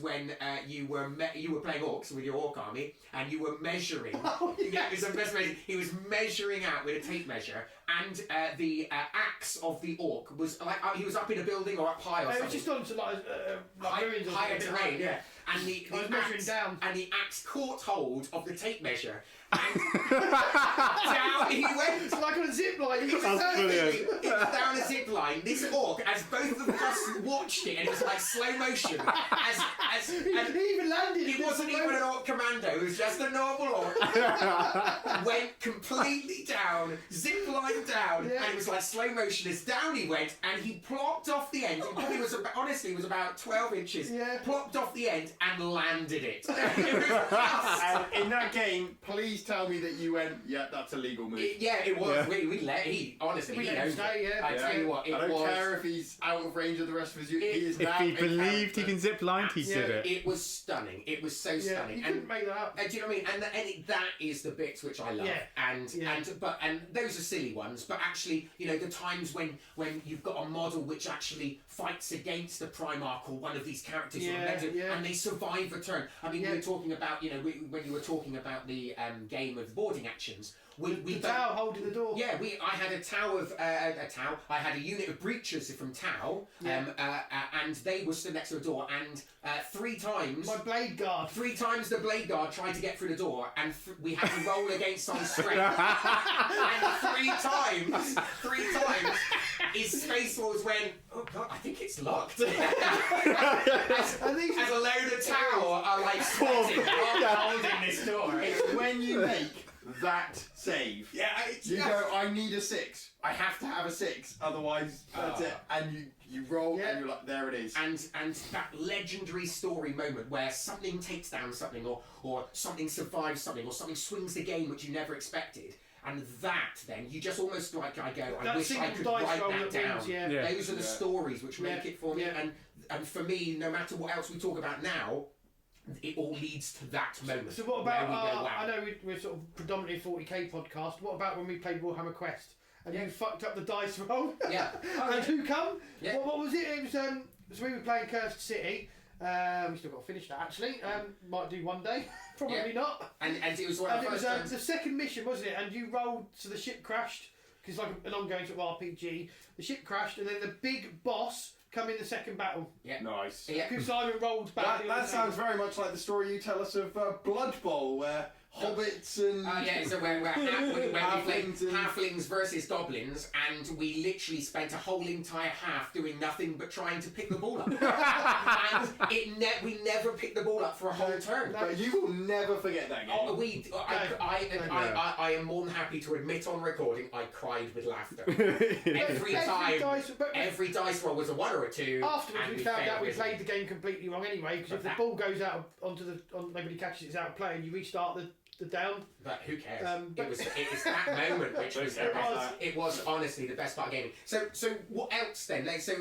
when you were playing orcs with your orc army, and you were measuring. Oh, Yeah, it was amazing. He was measuring out with a tape measure, and the axe of the orc was like he was up in a building or up high or It was something. just on to like ruins or Higher something. terrain, yeah. And the I was measuring axe, down. and the axe caught hold of the tape measure, and down he went. It's like on a zip line. That's brilliant. It's down a zip line. This orc, as both of us watched it, and it was like slow motion. And He even landed. it wasn't even an orc commando. It was just a normal orc. Went completely down, zip line down, Yeah. and it was like slow motion. As down he went, and he plopped off the end. It probably was honestly was about 12 inches. Yeah. Plopped off the end and landed it. It was just- And in that game, please tell me that you went, yeah, that's a legal move. it was. Yeah. We let honestly. We he let him knows stay, it. yeah. I tell you what, it I don't was. care if he's out of range of the rest of his unit. He is If now he a believed he character. can zip line, he Yeah. did it. It was stunning. It was so Yeah, stunning. you And couldn't make that up. do you know what I mean? And that is the bits which I love. Yeah. And those are silly ones. But actually, the times when you've got a model which actually fights against the Primarch or one of these characters, Yeah, or Mentor, yeah. and they survive a turn. I mean, Yeah. we were talking about when you were talking about the game of boarding actions. We The towel holding the door. Yeah, I had a Tau of I had a unit of breachers from Tau, Yeah. and they were stood next to the door, and 3 times. My blade guard. 3 times the blade guard tried to get through the door, and we had to roll against some strength. And 3 times, his space force went, oh god, I think it's locked. as a load of Tau are like sweating, holding this door. It's when you make that save. Yeah, You go, I need a 6. I have to have a 6, otherwise that's it. And you roll Yeah. and you're like, there it is. And that legendary story moment where something takes down something, or something survives something, or something swings the game which you never expected. And that, then, you just almost like, I That wish I single could dice write roll that that down. wins, yeah. Yeah. Those are the Yeah. stories which make Yeah. it for me. Yeah. And for me, no matter what else we talk about now, it all leads to that moment. So what where about? we go, wow. I know we're sort of predominantly a 40k podcast. What about when we played Warhammer Quest and you fucked up the dice roll? Yeah. And who come? Yeah. What was it? It was so we were playing Cursed City. We still got to finish that actually. Might do one day. Probably Yeah. not. And it was one And of it the was first times. the second mission, wasn't it? And you rolled, so the ship crashed because like an ongoing sort of RPG. The ship crashed, and then the big boss come in the second battle. Nice. Yeah. Because Simon rolled back. That sounds very much like the story you tell us of Blood Bowl, where hobbits and Yeah, so when we played Halflings and- halflings versus goblins, and we literally spent a whole entire half doing nothing but trying to pick the ball up. And we never picked the ball up for a whole turn. No. But you will never forget that game. Oh, I am more than happy to admit on recording I cried with laughter. Every time, every dice roll was a 1 or a 2. Afterwards, and we found failed out we miserably. played the game completely wrong anyway. Because if the ball goes out onto nobody catches it, it's out of play, and you restart the down. But who cares? But- it was that moment which was the best. It was honestly the best part of gaming. So what else then? Like, so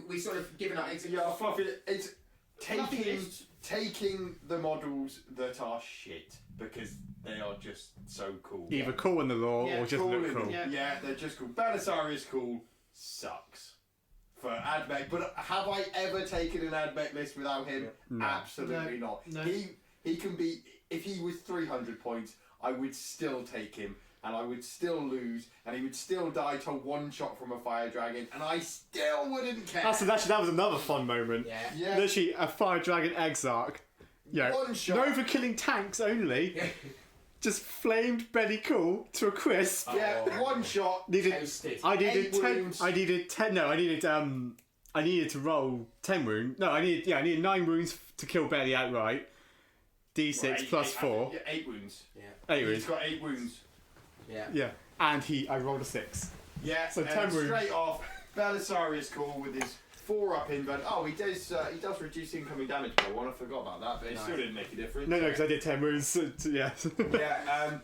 we sort of given up. Yeah, fluffy. It's Fluffy taking lists. taking the models that are shit because they are just so cool. Either cool in the lore Yeah, or just cool look in cool. them. Yeah. Yeah, they're just cool. Belisarius cool sucks for AdMech, but have I ever taken an AdMech list without him? No. Absolutely not. No. He can be. If he was 300 points, I would still take him. And I would still lose, and he would still die to one shot from a fire dragon, and I still wouldn't care. Actually, that was another fun moment. Yeah. Yeah. Literally, a fire dragon exarch. Yeah. One shot. No for killing tanks only. Just flamed Belly Cool to a crisp. Yeah, Oh. one shot. Needed. Toasted. I needed 8 10. wounds. I needed 10. No, I needed. I needed to roll 10 wounds. No, I needed 9 wounds to kill Belly outright. D6 Well, eight- plus eight- 4. Yeah, 8 wounds. 8 He's wounds. got 8 wounds. Yeah. Yeah. And I rolled a 6. Yeah, So and 10 wounds. straight off, Belisarius cool with his 4-up invent. Oh, he does reduce incoming damage by 1. I forgot about that, but it still didn't make a difference. No, because I did 10 wounds. Yeah. Yeah,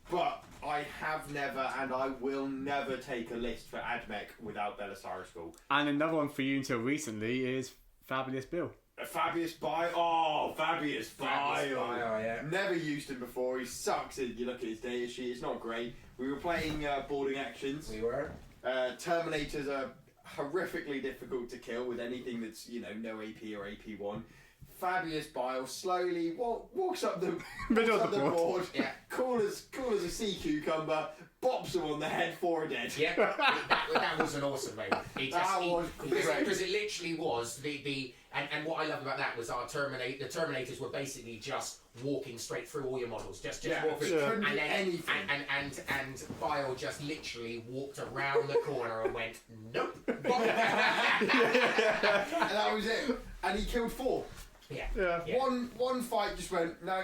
but I have never and I will never take a list for AdMech without Belisarius cool. And another one for you until recently is Fabulous Bill. Fabius Bile. Oh, Fabius Bile. yeah. Never used him before. He sucks. You look at his data sheet. It's not great. We were playing boarding actions. We were. Terminators are horrifically difficult to kill with anything that's no AP or AP1. Fabius Bile slowly walks up the Middle walks of the up board. Yeah. cool as a sea cucumber. Bops him on the head, 4 dead. Yeah, that was an awesome moment. Because it literally was and what I loved about that was the Terminators were basically just walking straight through all your models, just walking, Yeah. Couldn't do anything. and Bile just literally walked around the corner and went nope. And that was it. And he killed 4. Yeah. Yeah. One fight just went, no,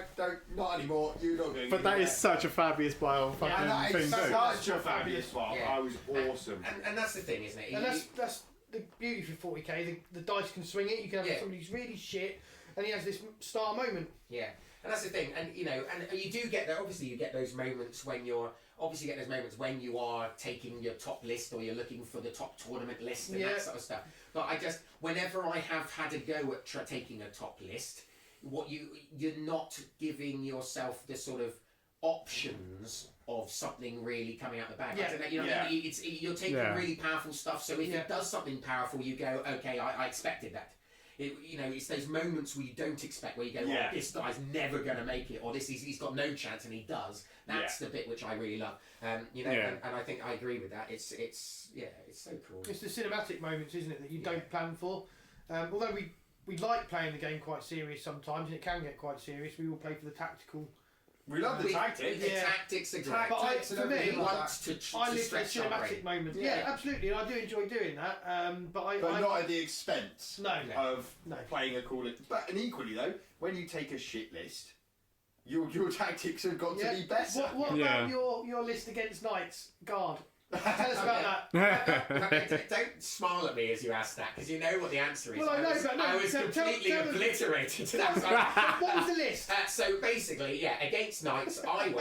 not anymore. You're not going. But that is such a Fabius Bile fucking and that thing is to do. such a fabulous file. Yeah. I was awesome. And that's the thing, isn't it? And that's the beauty for 40k. The dice can swing it. You can have somebody who's really shit, and he has this star moment. Yeah, and that's the thing, and you do get that. Obviously, you get those moments when you are taking your top list or you're looking for the top tournament list and that sort of stuff. But whenever I have had a go at taking a top list, you're not giving yourself the sort of options of something really coming out the bag. Yeah. I don't know, you're taking really powerful stuff. So if it does something powerful, you go, okay, I expected that. It's those moments where you don't expect, where you go, oh, this guy's never going to make it, or he's got no chance, and he does. That's the bit which I really love. And I think I agree with that. It's so cool. It's the cinematic moments, isn't it, that you don't plan for. Although we like playing the game quite serious sometimes, and it can get quite serious. We all play for the tactical. We love the tactics. The tactics are great. But for me, We want to I live for the stretch our brain. cinematic moments. Yeah, absolutely, and I do enjoy doing that. But not at the expense of No. playing a cool list. And equally though, when you take a shit list, your tactics have got to be better. What about your list against Knights Guard? Tell us about that. Don't smile at me as you ask that, because you know what the answer is. Well, I know, but no, I was tell completely us- obliterated. What was the list? So basically, against Knights, I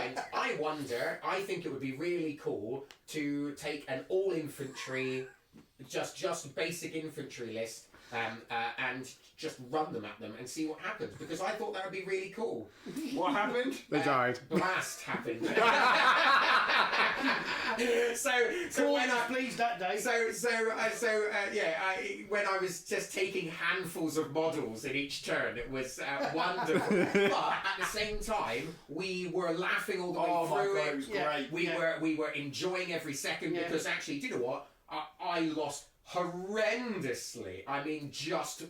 think it would be really cool to take an all infantry, just basic infantry list, and just run them at them and see what happens, because I thought that would be really cool. What happened? They died. Blast happened. so Paul when was I pleased that day. when I was just taking handfuls of models in each turn, it was wonderful. But at the same time, we were laughing all the way through God, it was great. We were enjoying every second, because actually, do you know what? I lost horrendously. I mean, just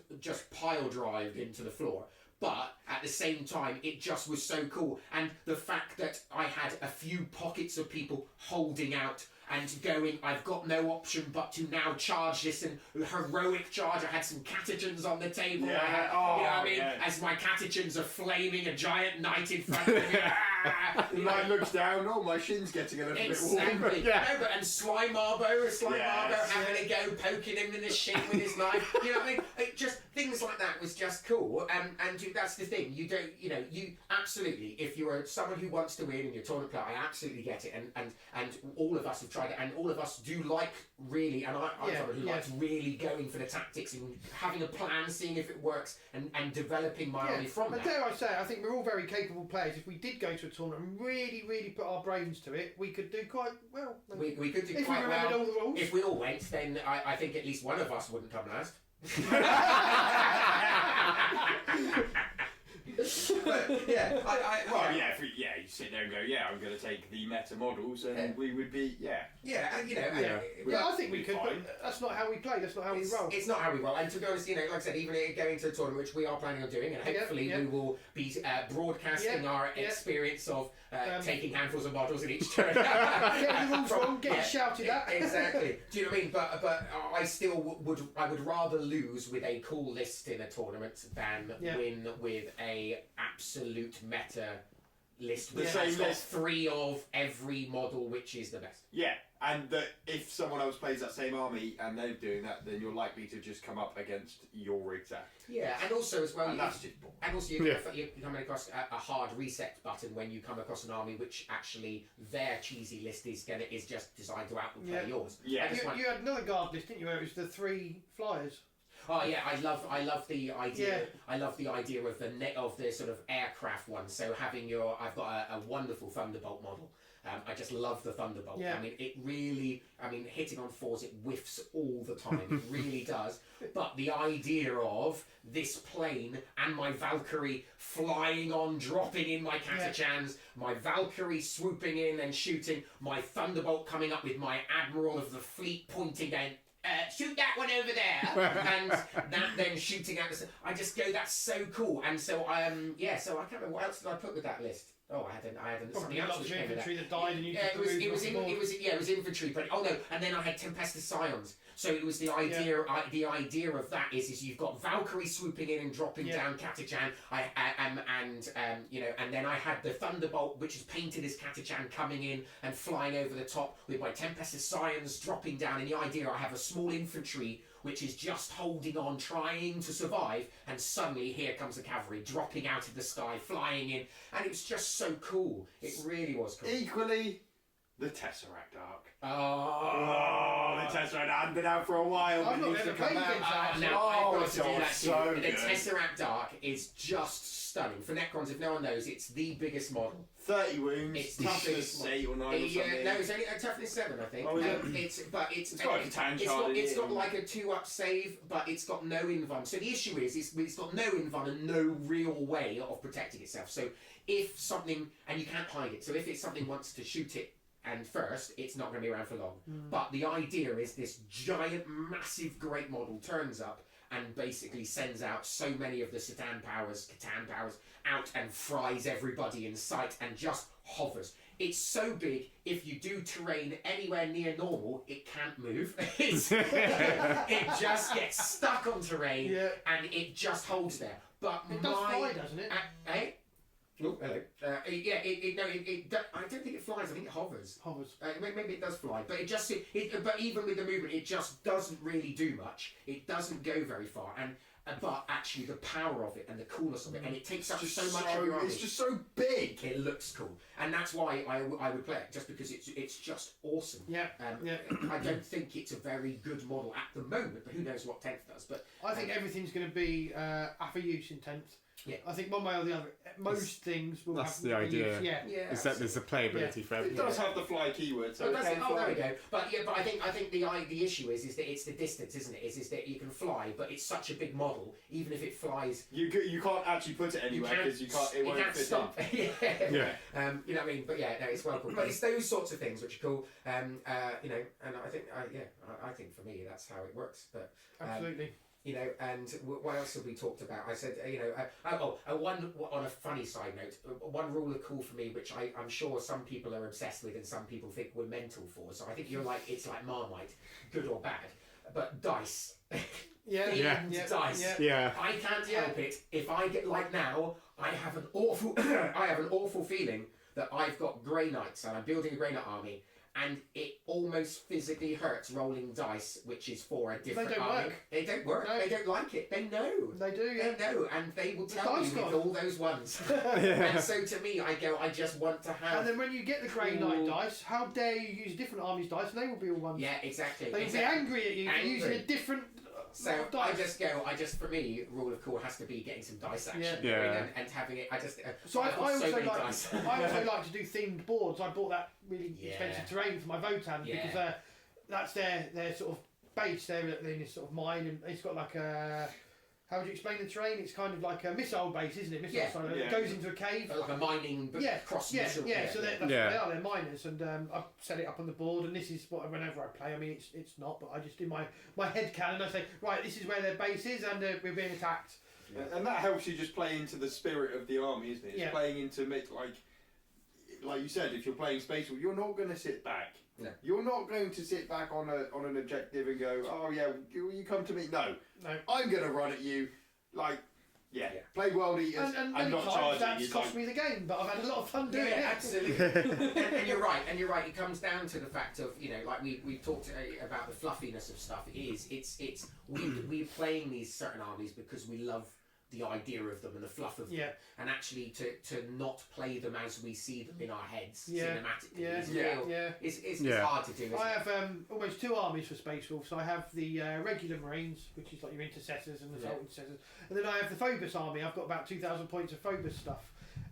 pile drived into the floor. But at the same time, it just was so cool. And the fact that I had a few pockets of people holding out and going, I've got no option but to now charge this and heroic charge. I had some catechins on the table. Yeah. I had, as my catechins are flaming, a giant knight in front of me. The knight looks down. Oh, my shin's getting a little bit warm. Exactly. Yeah. No, and Slime Marbo having a go poking him in the shin with his knife. You know what I mean? It just things like that was just cool. And that's the thing. You don't, you absolutely. If you're someone who wants to win and you're a tournament player, I absolutely get it. And all of us have tried it, and all of us do like really. And I'm someone who likes really going for the tactics and having a plan, seeing if it works, and developing my army from that. Dare I say, I think we're all very capable players. If we did go to a tournament and really, really put our brains to it, we could do quite well. We could do if quite we remembered well. all the rules. If we all went, then I think at least one of us wouldn't come last. But, you sit there and go, I'm going to take the meta models, and we would be, I think we could, but that's not how we play. That's not how we roll. It's not how we roll. And to be honest, like I said, even going to a tournament, which we are planning on doing, and hopefully we will be broadcasting our experience of taking handfuls of models in each turn. Getting the rules wrong, getting shouted at. Exactly. Do you know what I mean? But I still would rather lose with a cool list in a tournament than win with a absolute meta list which has got 3 of every model, which is the best. Yeah, and if someone else plays that same army and they're doing that, then you're likely to just come up against your exact. Yeah, and also as well, and that's just boring. And also you're coming across a hard reset button when you come across an army which actually their cheesy list is just designed to outplay yours. Yeah, you had another guard list, didn't you? Where it was the 3 flyers. Oh yeah, I love the idea. Yeah. I love the idea of the sort of aircraft one. So I've got a wonderful Thunderbolt model. I just love the Thunderbolt. Yeah. I mean, it really. I mean, hitting on 4s, it whiffs all the time. It really does. But the idea of this plane and my Valkyrie flying on, dropping in my Catachans, my Valkyrie swooping in and shooting, my Thunderbolt coming up with my Admiral of the Fleet pointing down. Shoot that one over there, and that then shooting out. I just go, that's so cool, and so so I can't remember what else did I put with that list. Oh, I had something else. Which infantry that died, and you it was infantry, but and then I had Tempestus Scions. So it was the idea. The idea of that is you've got Valkyrie swooping in and dropping down Catachan. And then I had the Thunderbolt, which is painted as Catachan, coming in and flying over the top with my Tempestus Scions dropping down. And the idea, I have a small infantry which is just holding on, trying to survive, and suddenly here comes the cavalry dropping out of the sky, flying in, and it was just so cool. It really was cool. Equally, the Tesseract Arc. Oh, the Tesseract hadn't been out for a while. I've not ever played against that. Now I've got to do that so too. good. The Tesseract Arc is just stunning. For Necrons, if no one knows, it's the biggest model. 30 wounds. It's toughness 8 or 9 or something. No, it's only a toughness 7, I think. Oh, is it? It's got like a tan shard it's got like a 2-up save, but it's got no invuln. So the issue is it's got no invuln and no real way of protecting itself. So if something, and you can't hide it, so if something wants to shoot it, and first, it's not going to be around for long. But the idea is this giant, massive, great model turns up and basically sends out so many of the Catan powers out and fries everybody in sight and just hovers. It's so big, if you do terrain anywhere near normal, it can't move. It just gets stuck on terrain and it just holds there. But it does fly, doesn't it? Oh, hello. I don't think it flies. I think it hovers. Maybe it does fly, but but even with the movement, it just doesn't really do much. It doesn't go very far, but actually the power of it and the coolness of it, and it takes up so much of your army. It's just so big. It looks cool, and that's why I would play it, just because it's just awesome. I don't think it's a very good model at the moment, but who knows what 10th does. But I think everything's going to be for use in 10th. Yeah. I think one way or the other, most things will that's have the idea. Use. Is that there's a playability for everything. It does have the fly keyword, so there we go. But I think the issue is that it's the distance, isn't it? Is that you can fly, but it's such a big model. Even if it flies, you can't actually put it anywhere because you can't. It won't fit stop. in. You know what I mean? But no, it's well cool. But it's those sorts of things which are cool. And I think I think for me that's how it works. But absolutely. And what else have we talked about? I said, one on a funny side note, one rule of cool for me, which I'm sure some people are obsessed with and some people think we're mental for. So I think it's like Marmite, good or bad, but dice. Dice. Yeah. I can't help it. If I get like now, I have an awful feeling that I've got Grey Knights and I'm building a Grey Knight army. and it almost physically hurts rolling dice, which is for a different don't army. work. They don't work. No. They don't like it. They know. They do, yeah. They know, and they will tell you dice with god. all those ones. Yeah. And so to me, I go, I just want to have. And then when you get the Grey Knight dice, how dare you use different armies' dice, and they will be all ones. Yeah, exactly. They will exactly. be angry at you for using a different So dice. I just for me, rule of cool has to be getting some dice action Yeah. going Yeah. and having it. I just So I I've got also so many like dice. I also like to do themed boards. I bought that really Yeah. expensive terrain for my Votan Yeah. because that's their sort of base. They're in this sort of mine, and it's got like a. How would you explain the terrain? It's kind of like a missile base, isn't it? Missile Yeah. silo. Yeah. It goes into a cave. Like a mining but cross yeah, missile. yeah. So that's Yeah. what they are. They're miners, and I set it up on the board. And this is what whenever I play. I mean, it's not, but I just do my head canon. I say, right, this is where their base is, and we're being attacked. And that helps you just play into the spirit of the army, isn't it? It's Yeah. playing into like you said, if you're playing Space Wolf, you're not going to sit back. No. You're not going to sit back on an objective and go, oh yeah, you come to me. No, No. I'm going to run at you. Yeah. Play World Eaters And and many not times charging. that's It's cost like, me the game, but I've had a lot of fun doing Yeah, it. absolutely. and you're right. And you're right. It comes down to the fact of like we've talked about the fluffiness of stuff. We're playing these certain armies because we love the idea of them and the fluff of them. Yeah. And actually to not play them as we see them in our heads cinematically Yeah. is Yeah. real. Yeah. It's Yeah. hard to do. Isn't I it? have almost two armies for Space Wolf. So I have the regular Marines, which is like your intercessors and assault intercessors, and then I have the Phobos army. I've got about 2,000 points of Phobos stuff,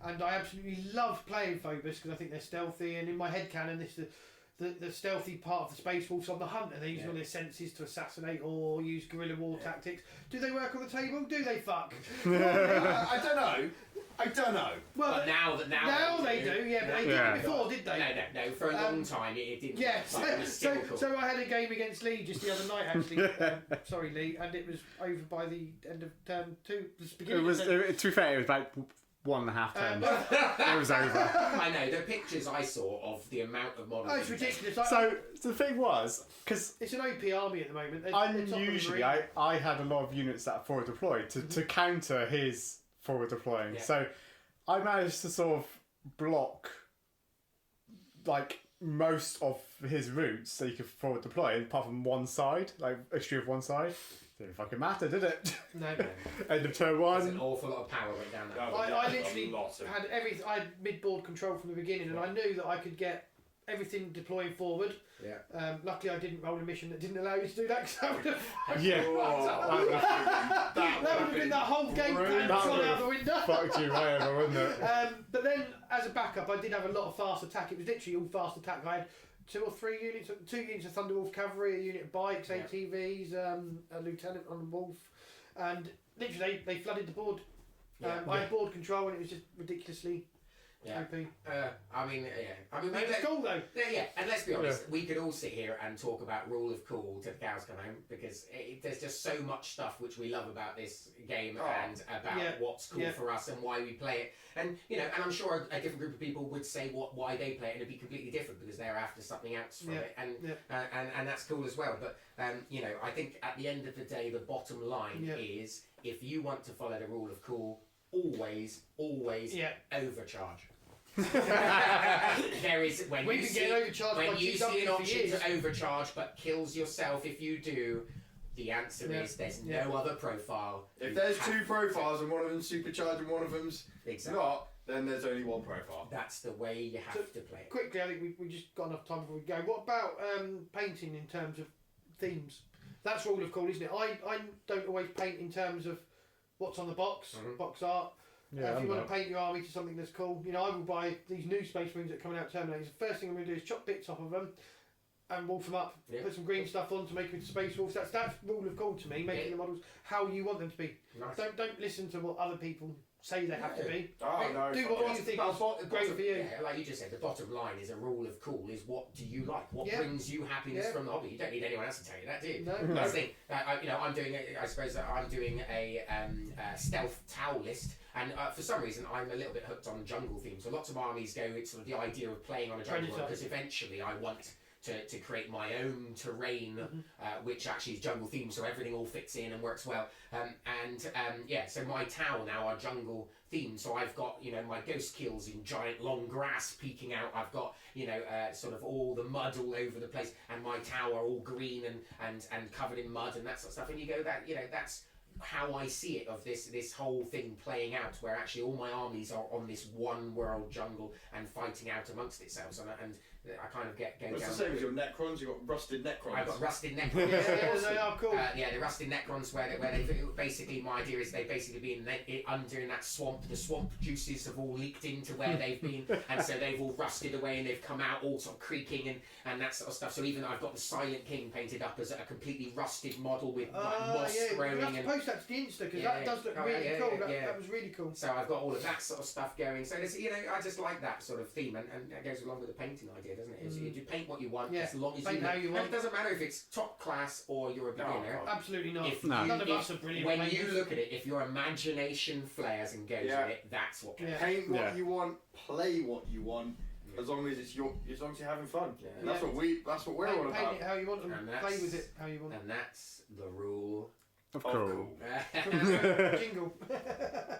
and I absolutely love playing Phobos because I think they're stealthy. And in my head canon, this the stealthy part of the Space Wolves on the hunt, and they use all their senses to assassinate or use guerrilla war tactics. Do they work on the table? Do they fuck? I don't know. Well, But now they do. Yeah, but they Yeah. didn't before, did they? No. For a long time, it didn't. Yeah, But it was still cool. so I had a game against Lee just the other night, actually. Sorry, Lee, and it was over by the end of term 2. The beginning of term. To be fair, it was about 1.5 terms. It was over. I know the pictures I saw of the amount of models. Oh, it's ridiculous. So the thing was, because It's an OP army at the moment. They're top of the unusually marine. I had a lot of units that forward deployed to counter his forward deploying. Yeah. So I managed to sort of block like most of his routes so you could forward deploy, apart from one side, like extreme of one side. Didn't fucking matter, did it? No. End of turn There's one. an awful lot of power went down that. I literally A lot of- had I had mid-board control from the beginning, and I knew that I could get everything deploying forward. Yeah. Luckily, I didn't roll a mission that didn't allow you to do that, because that would have Yeah. that would have been that whole game plan That gone would out the window. Fucked you right over, wouldn't it? But then, as a backup, I did have a lot of fast attack. It was literally all fast attack. I had 2 or 3 units, 2 units of Thunderwolf cavalry, a unit of bikes, ATVs, a lieutenant on a wolf, and literally they flooded the board. I had board control, and it was just ridiculously OP. I mean, It was cool though. Yeah, and let's be honest, we could all sit here and talk about rule of cool till the cows come home, because there's just so much stuff which we love about this game and about what's cool for us and why we play it. And and I'm sure a different group of people would say why they play it, and it'd be completely different because they're after something else from it, and that's cool as well. But I think at the end of the day, the bottom line is, if you want to follow the rule of cool, always overcharge. There is when We you can see, get overcharged by when you see GW an for option years. to overcharge but kills yourself if you do. The answer is there's no other profile. If You there's have 2 to- profiles and one of them's supercharged and one of them's Exactly. not, then there's only one profile. That's the way you have to play it. Quickly, I think we just got enough time before we go. What about painting in terms of themes? That's rule of cool, isn't it? I don't always paint in terms of what's on the box, box art. If you want to paint your army to something that's cool, I will buy these new Space Marines that are coming out Terminators. The first thing I'm going to do is chop bits off of them and wolf them up. Put some green stuff on to make them into Space Wolves. That's rule of cool to me, making the models how you want them to be. Nice. Don't listen to what other people say they have to be. Oh no. Do what you think is great for you. Yeah, like you just said, the bottom line is a rule of cool is what do you like? What brings you happiness from the hobby? You don't need anyone else to tell you that, do you? No. That's the thing. I'm doing. I suppose that I'm doing a stealth towel list, and for some reason I'm a little bit hooked on jungle themes. So lots of armies go. It's sort of the idea of playing on a jungle Predator. because eventually I want to create my own terrain, which actually is jungle themed, so everything all fits in and works well. So my tower now are jungle themed. So I've got, you know, my ghost kills in giant long grass peeking out. I've got, you know, sort of all the mud all over the place, and my tower all green and covered in mud and that sort of stuff. And you go, that, you know, that's how I see it, of this whole thing playing out, where actually all my armies are on this one world jungle and fighting out amongst itself. And I kind of go It's down. the same as your Necrons. You've got rusted Necrons. I've got rusted Necrons. They are cool. The rusted Necrons, where they basically, my idea is they've basically been under in that swamp. The swamp juices have all leaked into where they've been, and so they've all rusted away, and they've come out all sort of creaking and that sort of stuff. So even I've got the Silent King painted up as a completely rusted model with like moss growing. We'll have to post that to the Insta, because that does look really cool. That was really cool. So I've got all of that sort of stuff going. So there's, you know, I just like that sort of theme, and that goes along with the painting idea, doesn't it? You paint what you want, as long as paint how you want. And it doesn't matter if it's top class or you're a beginner. Absolutely not. None of us are brilliant. When painters. you look at it, if your imagination flares and goes with it, that's what counts. Paint what you want, play what you want, as long as it's as long as you're having fun. Yeah. And that's what we're all about. Paint it how you want, and play with it how you want. And that's the rule. Of cool. Jingle.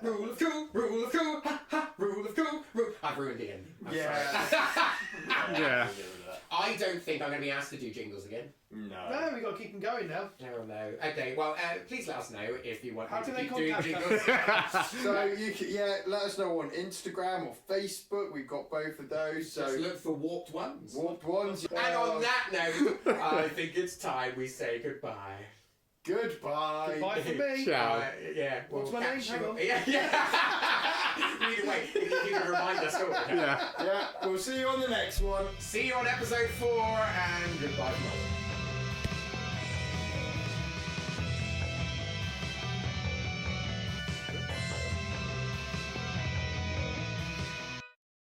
Rule of cool, rule of cool, ha ha, rule of cool, rule. I've ruined the ending. I'm sorry. Yeah. I don't think I'm going to be asked to do jingles again. No, we've got to keep them going now. Oh no. Okay, well, please let us know if you want How me to can keep they doing contact jingles. So you can, let us know on Instagram or Facebook. We've got both of those. So just look for Warped Ones. Warped Ones. And on that note, I think it's time we say goodbye. Goodbye. Goodbye from me. Ciao. Yeah. What's my name? Hang on. Yeah. Either way, you can remind us all. Yeah. Yeah. We'll see you on the next one. See you on episode 4, and goodbye from us.